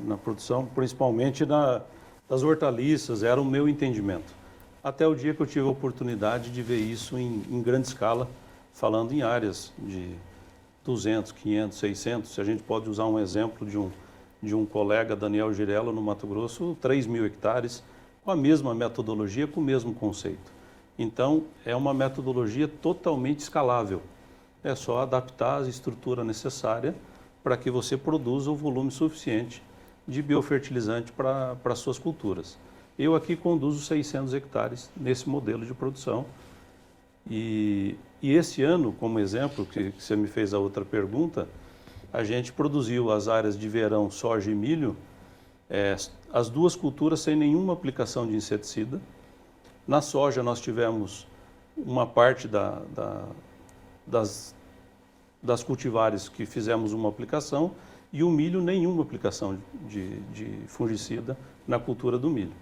Na produção, principalmente das hortaliças, era o meu entendimento. Até o dia que eu tive a oportunidade de ver isso em grande escala, falando em áreas de 200, 500, 600, se a gente pode usar um exemplo de um colega, Daniel Girello, no Mato Grosso, 3.000 hectares, com a mesma metodologia, com o mesmo conceito. Então, é uma metodologia totalmente escalável. É só adaptar a estrutura necessária para que você produza o volume suficiente de biofertilizante para as suas culturas. Eu aqui conduzo 600 hectares nesse modelo de produção. E esse ano, como exemplo, que você me fez a outra pergunta, a gente produziu as áreas de verão, soja e milho, as duas culturas sem nenhuma aplicação de inseticida. Na soja nós tivemos uma parte das cultivares que fizemos uma aplicação e o milho nenhuma aplicação de fungicida na cultura do milho.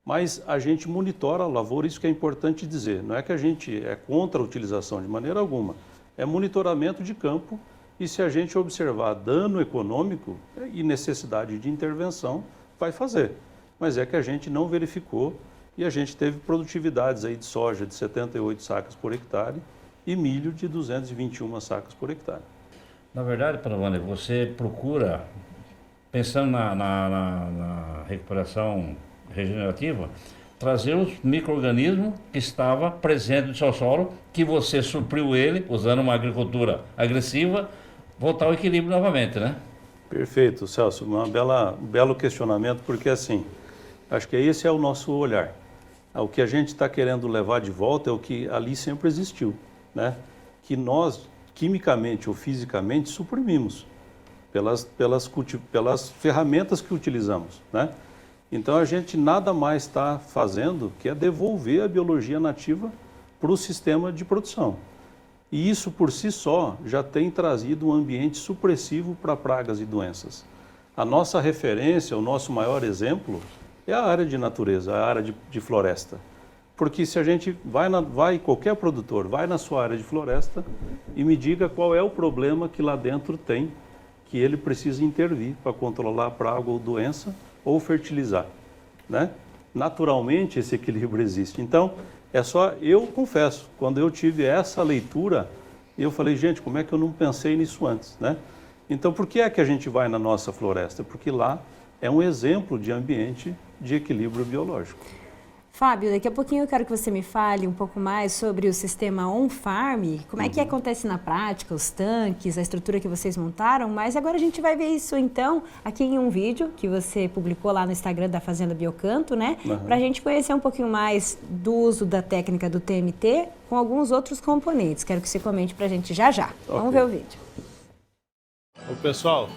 Mas a gente monitora a lavoura, isso que é importante dizer. Não é que a gente é contra a utilização de maneira alguma. É monitoramento de campo e se a gente observar dano econômico e necessidade de intervenção, vai fazer. Mas é que a gente não verificou e a gente teve produtividades aí de soja de 78 sacas por hectare e milho de 221 sacas por hectare. Na verdade, Paravane, você procura, pensando na recuperação regenerativa, trazer os micro-organismos que estavam presentes no seu solo, que você supriu ele, usando uma agricultura agressiva, voltar ao equilíbrio novamente, né? Perfeito, Celso. Um belo questionamento, porque assim, acho que esse é o nosso olhar. O que a gente está querendo levar de volta é o que ali sempre existiu, né? Que nós, quimicamente ou fisicamente, suprimimos pelas ferramentas que utilizamos, né? Então a gente nada mais está fazendo que é devolver a biologia nativa para o sistema de produção. E isso por si só já tem trazido um ambiente supressivo para pragas e doenças. A nossa referência, o nosso maior exemplo é a área de natureza, a área de floresta. Porque se a gente qualquer produtor vai na sua área de floresta e me diga qual é o problema que lá dentro tem, que ele precisa intervir para controlar a praga ou doença, ou fertilizar, né? Naturalmente esse equilíbrio existe. Então, eu confesso, quando eu tive essa leitura, eu falei, gente, como é que eu não pensei nisso antes, né? Então, por que é que a gente vai na nossa floresta? Porque lá é um exemplo de ambiente de equilíbrio biológico. Fábio, daqui a pouquinho eu quero que você me fale um pouco mais sobre o sistema on-farm, como é que acontece na prática, os tanques, a estrutura que vocês montaram, mas agora a gente vai ver isso então aqui em um vídeo que você publicou lá no Instagram da Fazenda Biocanto, né? Para a gente conhecer um pouquinho mais do uso da técnica do TMT com alguns outros componentes. Quero que você comente para a gente já já. Vamos ver o vídeo. Ô, pessoal,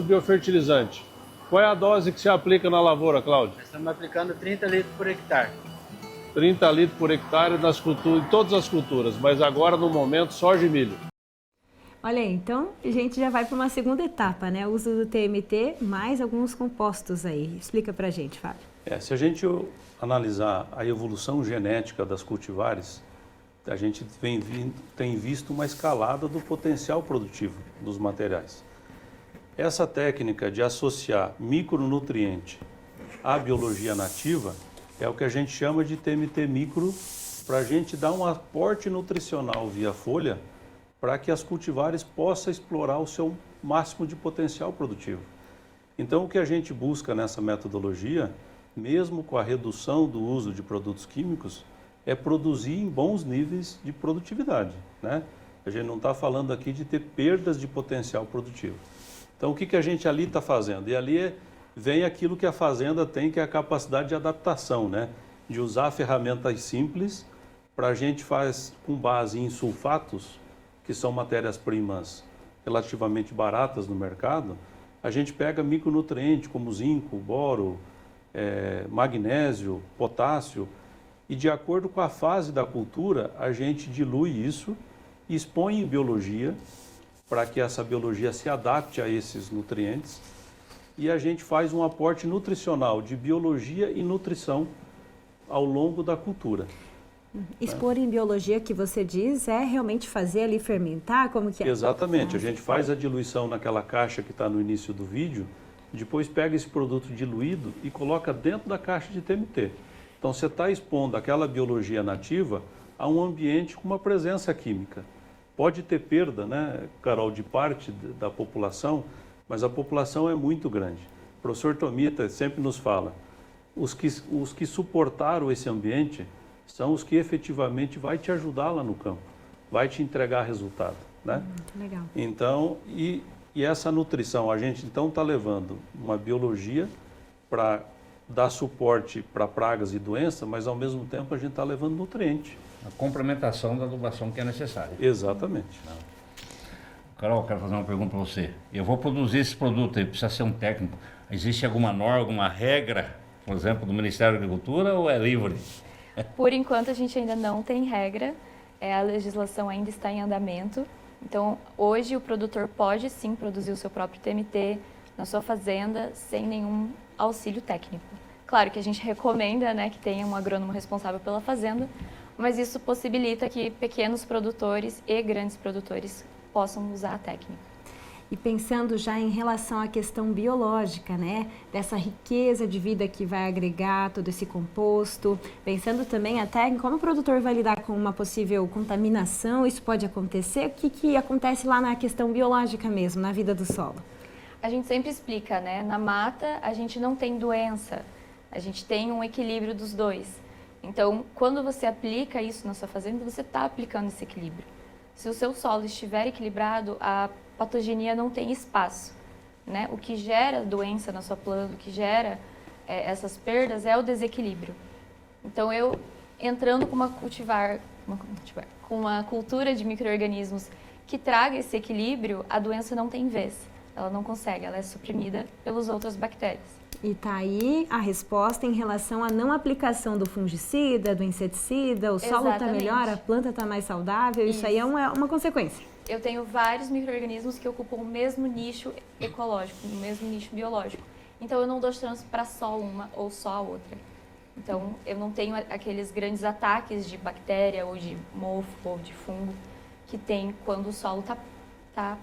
biofertilizante. Qual é a dose que se aplica na lavoura, Cláudio? Estamos aplicando 30 litros por hectare. 30 litros por hectare nas culturas, em todas as culturas, mas agora no momento soja e milho. Olha aí, então a gente já vai para uma segunda etapa, né? O uso do TMT mais alguns compostos aí. Explica pra gente, Fábio. Se a gente analisar a evolução genética das cultivares, a gente tem visto uma escalada do potencial produtivo dos materiais. Essa técnica de associar micronutriente à biologia nativa é o que a gente chama de TMT micro, para a gente dar um aporte nutricional via folha para que as cultivares possam explorar o seu máximo de potencial produtivo. Então, o que a gente busca nessa metodologia, mesmo com a redução do uso de produtos químicos, é produzir em bons níveis de produtividade, né? A gente não está falando aqui de ter perdas de potencial produtivo. Então, o que a gente ali está fazendo? E ali vem aquilo que a fazenda tem, que é a capacidade de adaptação, né? De usar ferramentas simples para a gente faz com base em sulfatos, que são matérias-primas relativamente baratas no mercado. A gente pega micronutrientes como zinco, boro, magnésio, potássio, e de acordo com a fase da cultura, a gente dilui isso e expõe em biologia, para que essa biologia se adapte a esses nutrientes, e a gente faz um aporte nutricional de biologia e nutrição ao longo da cultura. Expor em biologia, que você diz, é realmente fazer ali fermentar? Como que é? Exatamente, a gente faz a diluição naquela caixa que está no início do vídeo, depois pega esse produto diluído e coloca dentro da caixa de TMT. Então você está expondo aquela biologia nativa a um ambiente com uma presença química. Pode ter perda, né, Carol, de parte da população, mas a população é muito grande. O professor Tomita sempre nos fala, os que suportaram esse ambiente são os que efetivamente vai te ajudar lá no campo, vai te entregar resultado, né? Legal. Então, e essa nutrição, a gente então está levando uma biologia para dar suporte para pragas e doenças, mas ao mesmo tempo a gente está levando nutriente. A complementação da adubação que é necessária. Exatamente. Carol, quero fazer uma pergunta para você. Eu vou produzir esse produto aí, precisa ser um técnico. Existe alguma norma, alguma regra, por exemplo, do Ministério da Agricultura ou é livre? Por enquanto, a gente ainda não tem regra, a legislação ainda está em andamento. Então, hoje, o produtor pode sim produzir o seu próprio TMT na sua fazenda sem nenhum auxílio técnico. Claro que a gente recomenda, né, que tenha um agrônomo responsável pela fazenda, mas isso possibilita que pequenos produtores e grandes produtores possam usar a técnica. E pensando já em relação à questão biológica, né? Dessa riqueza de vida que vai agregar todo esse composto, pensando também até em como o produtor vai lidar com uma possível contaminação, isso pode acontecer, o que acontece lá na questão biológica mesmo, na vida do solo? A gente sempre explica, né? Na mata a gente não tem doença, a gente tem um equilíbrio dos dois. Então, quando você aplica isso na sua fazenda, você está aplicando esse equilíbrio. Se o seu solo estiver equilibrado, a patogenia não tem espaço, né? O que gera doença na sua planta, o que gera essas perdas é o desequilíbrio. Então, eu entrando com com uma cultura de micro-organismos que traga esse equilíbrio, a doença não tem vez. Ela não consegue, ela é suprimida pelas outras bactérias. E tá aí a resposta em relação à não aplicação do fungicida, do inseticida, o solo está melhor, a planta está mais saudável, isso aí é uma consequência. Eu tenho vários micro-organismos que ocupam o mesmo nicho ecológico, o mesmo nicho biológico. Então eu não dou chance para só uma ou só a outra. Então eu não tenho aqueles grandes ataques de bactéria ou de mofo ou de fungo que tem quando o solo tá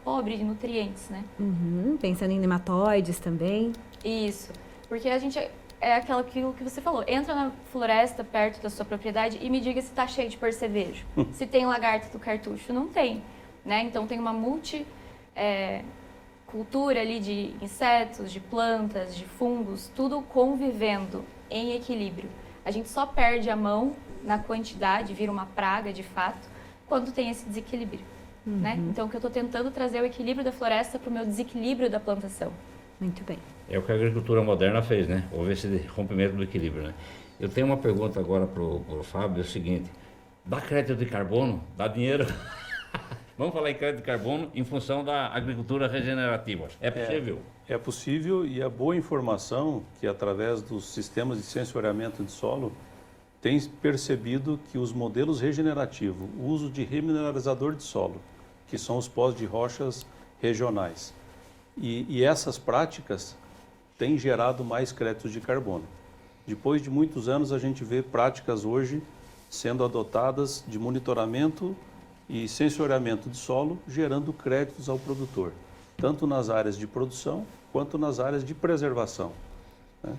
pobre de nutrientes, né? Pensando em nematóides também. Isso. Porque a gente aquilo que você falou, entra na floresta perto da sua propriedade e me diga se está cheio de percevejo, se tem lagarto do cartucho. Não tem, né? Então tem uma cultura ali de insetos, de plantas, de fungos, tudo convivendo em equilíbrio. A gente só perde a mão na quantidade, vira uma praga de fato, quando tem esse desequilíbrio, né? Então o que eu estou tentando trazer é o equilíbrio da floresta para o meu desequilíbrio da plantação. Muito bem. É o que a agricultura moderna fez, né? Houve esse rompimento do equilíbrio, né? Eu tenho uma pergunta agora para o Fábio, é o seguinte: dá crédito de carbono? Dá dinheiro? Vamos falar em crédito de carbono em função da agricultura regenerativa. É possível? É possível, e a boa informação que através dos sistemas de sensoriamento de solo tem percebido que os modelos regenerativos, o uso de remineralizador de solo, que são os pós de rochas regionais, e essas práticas têm gerado mais créditos de carbono. Depois de muitos anos, a gente vê práticas hoje sendo adotadas de monitoramento e sensoriamento de solo, gerando créditos ao produtor, tanto nas áreas de produção quanto nas áreas de preservação, né?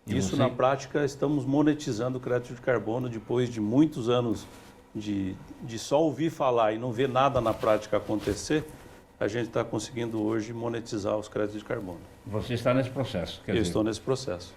Isso, na prática, estamos monetizando o crédito de carbono depois de muitos anos de só ouvir falar e não ver nada na prática acontecer. A gente está conseguindo hoje monetizar os créditos de carbono. Você está nesse processo? Eu estou nesse processo.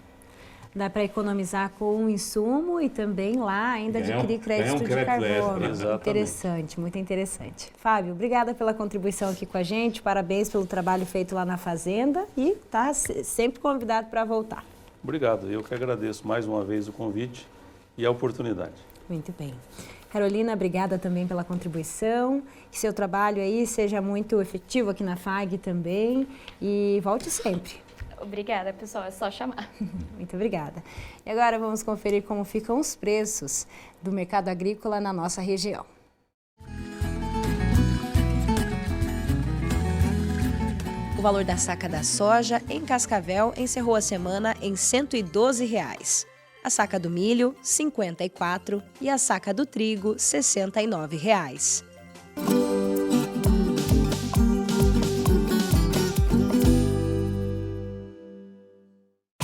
Dá para economizar com o insumo e também lá ainda adquirir crédito de carbono. Exatamente. Interessante, muito interessante. Fábio, obrigada pela contribuição aqui com a gente, parabéns pelo trabalho feito lá na fazenda e está sempre convidado para voltar. Obrigado, eu que agradeço mais uma vez o convite e a oportunidade. Muito bem. Carolina, obrigada também pela contribuição, que seu trabalho aí seja muito efetivo aqui na FAG também e volte sempre. Obrigada, pessoal, é só chamar. Muito obrigada. E agora vamos conferir como ficam os preços do mercado agrícola na nossa região. O valor da saca da soja em Cascavel encerrou a semana em R$ 112. A saca do milho, R$ 54 e a saca do trigo, R$ 69.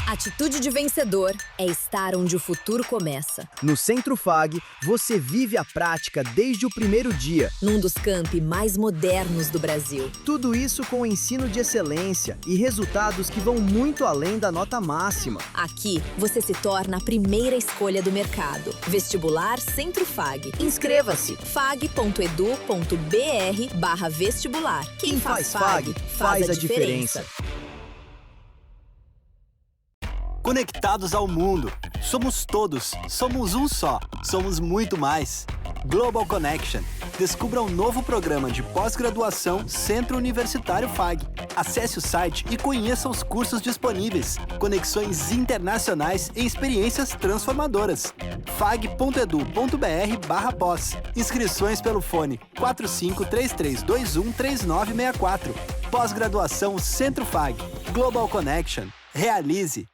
Atitude de vencedor é estar onde o futuro começa. No Centro FAG, você vive a prática desde o primeiro dia. Num dos campi mais modernos do Brasil. Tudo isso com ensino de excelência e resultados que vão muito além da nota máxima. Aqui, você se torna a primeira escolha do mercado. Vestibular Centro FAG. Inscreva-se. fag.edu.br/vestibular. Quem faz FAG, faz a diferença. Conectados ao mundo. Somos todos. Somos um só. Somos muito mais. Global Connection. Descubra o novo programa de pós-graduação Centro Universitário FAG. Acesse o site e conheça os cursos disponíveis, conexões internacionais e experiências transformadoras. fag.edu.br/pós. Inscrições pelo fone 4533213964. Pós-graduação Centro FAG. Global Connection. Realize.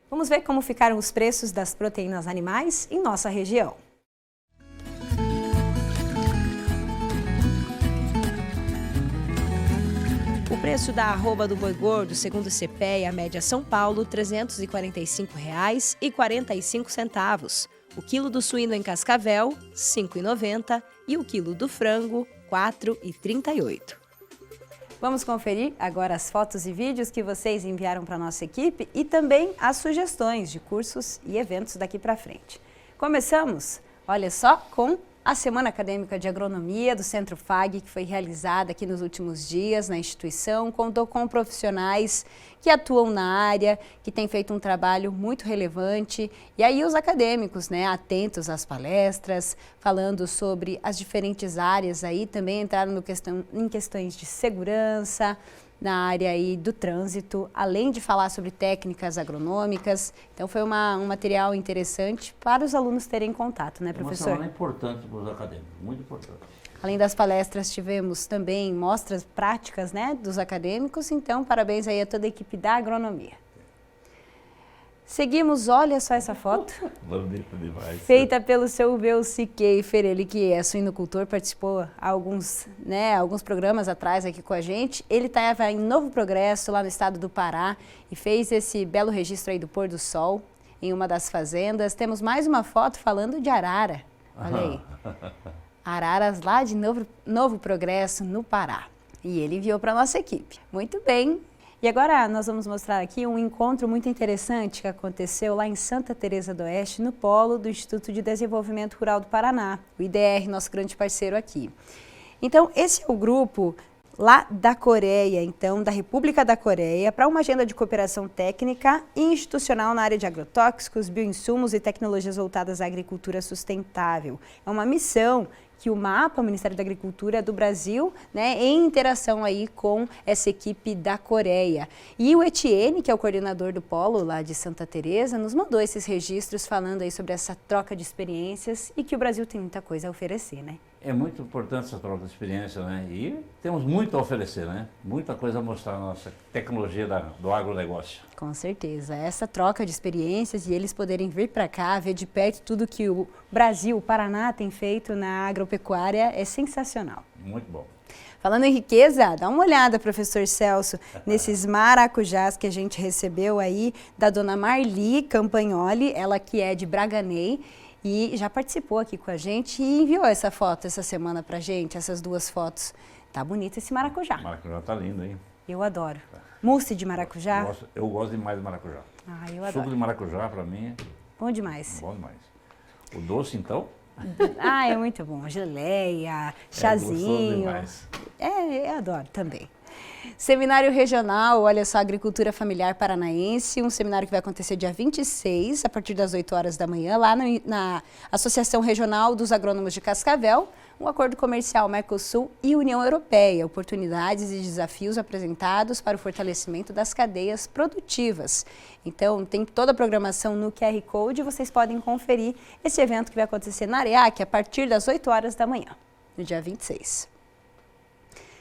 Vamos ver como ficaram os preços das proteínas animais em nossa região. O preço da arroba do boi gordo, segundo o CPEA, a média São Paulo, R$ 345,45. O quilo do suíno em Cascavel, R$ 5,90 e o quilo do frango, R$ 4,38. Vamos conferir agora as fotos e vídeos que vocês enviaram para a nossa equipe e também as sugestões de cursos e eventos daqui para frente. Começamos, olha só, com a Semana Acadêmica de Agronomia do Centro FAG, que foi realizada aqui nos últimos dias na instituição, contou com profissionais que atuam na área, que têm feito um trabalho muito relevante, e aí os acadêmicos, né, atentos às palestras, falando sobre as diferentes áreas aí, também entraram em questões de segurança, na área aí do trânsito, além de falar sobre técnicas agronômicas. Então foi um material interessante para os alunos terem contato, né, professor? Uma semana importante para os acadêmicos, muito importante. Além das palestras, tivemos também mostras práticas, né, dos acadêmicos, então parabéns aí a toda a equipe da agronomia. Seguimos, olha só essa foto. Bonito demais. Feita pelo seu Velci Keifer, ele que é suinocultor, participou há alguns programas atrás aqui com a gente. Ele estava em Novo Progresso, lá no estado do Pará, e fez esse belo registro aí do pôr do sol em uma das fazendas. Temos mais uma foto falando de arara, olha aí. Araras lá de Novo Progresso, no Pará. E ele enviou para a nossa equipe. Muito bem. E agora nós vamos mostrar aqui um encontro muito interessante que aconteceu lá em Santa Teresa do Oeste, no polo do Instituto de Desenvolvimento Rural do Paraná, o IDR, nosso grande parceiro aqui. Então, esse é o grupo lá da Coreia, então, da República da Coreia, para uma agenda de cooperação técnica e institucional na área de agrotóxicos, bioinsumos e tecnologias voltadas à agricultura sustentável. É uma missão que o MAPA, o Ministério da Agricultura do Brasil, né, em interação aí com essa equipe da Coreia. E o Etienne, que é o coordenador do polo lá de Santa Teresa, nos mandou esses registros falando aí sobre essa troca de experiências e que o Brasil tem muita coisa a oferecer, né? É muito importante essa troca de experiência, né? E temos muito a oferecer, né? Muita coisa a mostrar na nossa tecnologia do agronegócio. Com certeza. Essa troca de experiências e eles poderem vir para cá, ver de perto tudo que o Brasil, o Paraná tem feito na agropecuária é sensacional. Muito bom. Falando em riqueza, dá uma olhada, professor Celso, nesses maracujás que a gente recebeu aí da dona Marli Campagnoli, ela que é de Braganey, e já participou aqui com a gente e enviou essa foto essa semana pra gente, essas duas fotos. Tá bonito esse maracujá. O maracujá tá lindo, hein? Eu adoro. Mousse de maracujá? Eu gosto demais de maracujá. Ah, eu adoro. Suco de maracujá, pra mim, bom demais. Bom demais. O doce, então? Ah, é muito bom. Geleia, chazinho. Eu adoro também. Seminário regional, olha só, Agricultura Familiar Paranaense, um seminário que vai acontecer dia 26, a partir das 8 horas da manhã, lá na Associação Regional dos Agrônomos de Cascavel, um acordo comercial Mercosul e União Europeia, oportunidades e desafios apresentados para o fortalecimento das cadeias produtivas. Então, tem toda a programação no QR Code, vocês podem conferir esse evento que vai acontecer na Areac a partir das 8 horas da manhã, no dia 26.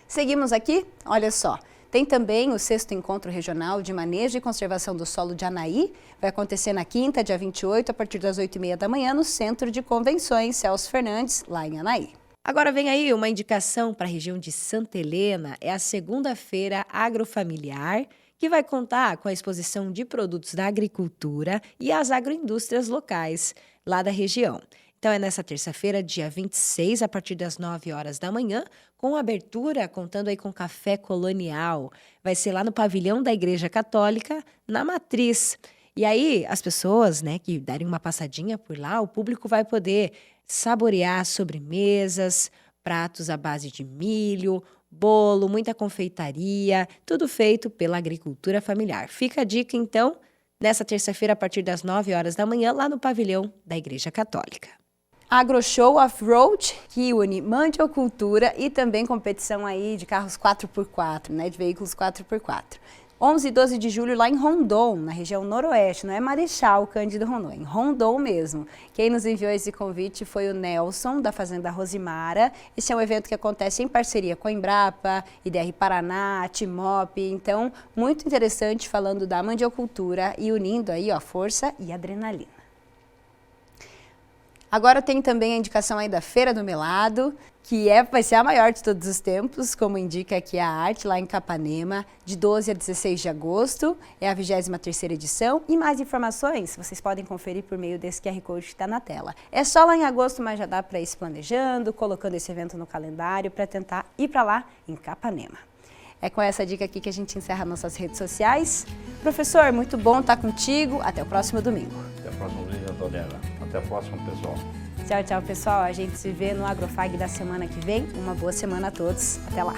Seguimos aqui, olha só, tem também o 6º Encontro Regional de Manejo e Conservação do Solo de Anaí, vai acontecer na quinta, dia 28, a partir das 8h30 da manhã, no Centro de Convenções Celso Fernandes, lá em Anaí. Agora vem aí uma indicação para a região de Santa Helena, é a segunda-feira agrofamiliar, que vai contar com a exposição de produtos da agricultura e as agroindústrias locais lá da região. Então é nessa terça-feira, dia 26, a partir das 9 horas da manhã, com abertura, contando aí com café colonial. Vai ser lá no pavilhão da Igreja Católica, na Matriz. E aí, as pessoas, né, que derem uma passadinha por lá, o público vai poder saborear sobremesas, pratos à base de milho, bolo, muita confeitaria, tudo feito pela agricultura familiar. Fica a dica, então, nesta terça-feira a partir das 9 horas da manhã, lá no pavilhão da Igreja Católica. AgroShow Off-Road, que une mandiocultura e também competição aí de carros 4x4, né, de veículos 4x4. 11 e 12 de julho lá em Rondon, na região noroeste, não é Marechal Cândido Rondon, é em Rondon mesmo. Quem nos enviou esse convite foi o Nelson, da Fazenda Rosimara. Esse é um evento que acontece em parceria com a Embrapa, IDR Paraná, Timop, então muito interessante falando da mandiocultura e unindo aí ó, força e adrenalina. Agora tem também a indicação aí da Feira do Melado, que vai ser a maior de todos os tempos, como indica aqui a arte, lá em Capanema, de 12 a 16 de agosto, é a 23ª edição. E mais informações vocês podem conferir por meio desse QR Code que está na tela. É só lá em agosto, mas já dá para ir se planejando, colocando esse evento no calendário para tentar ir para lá em Capanema. É com essa dica aqui que a gente encerra nossas redes sociais. Professor, muito bom estar contigo. Até o próximo domingo. Até o próximo domingo, Antonella. Até a próxima, pessoal. Tchau, tchau, pessoal. A gente se vê no Agrofag da semana que vem. Uma boa semana a todos. Até lá.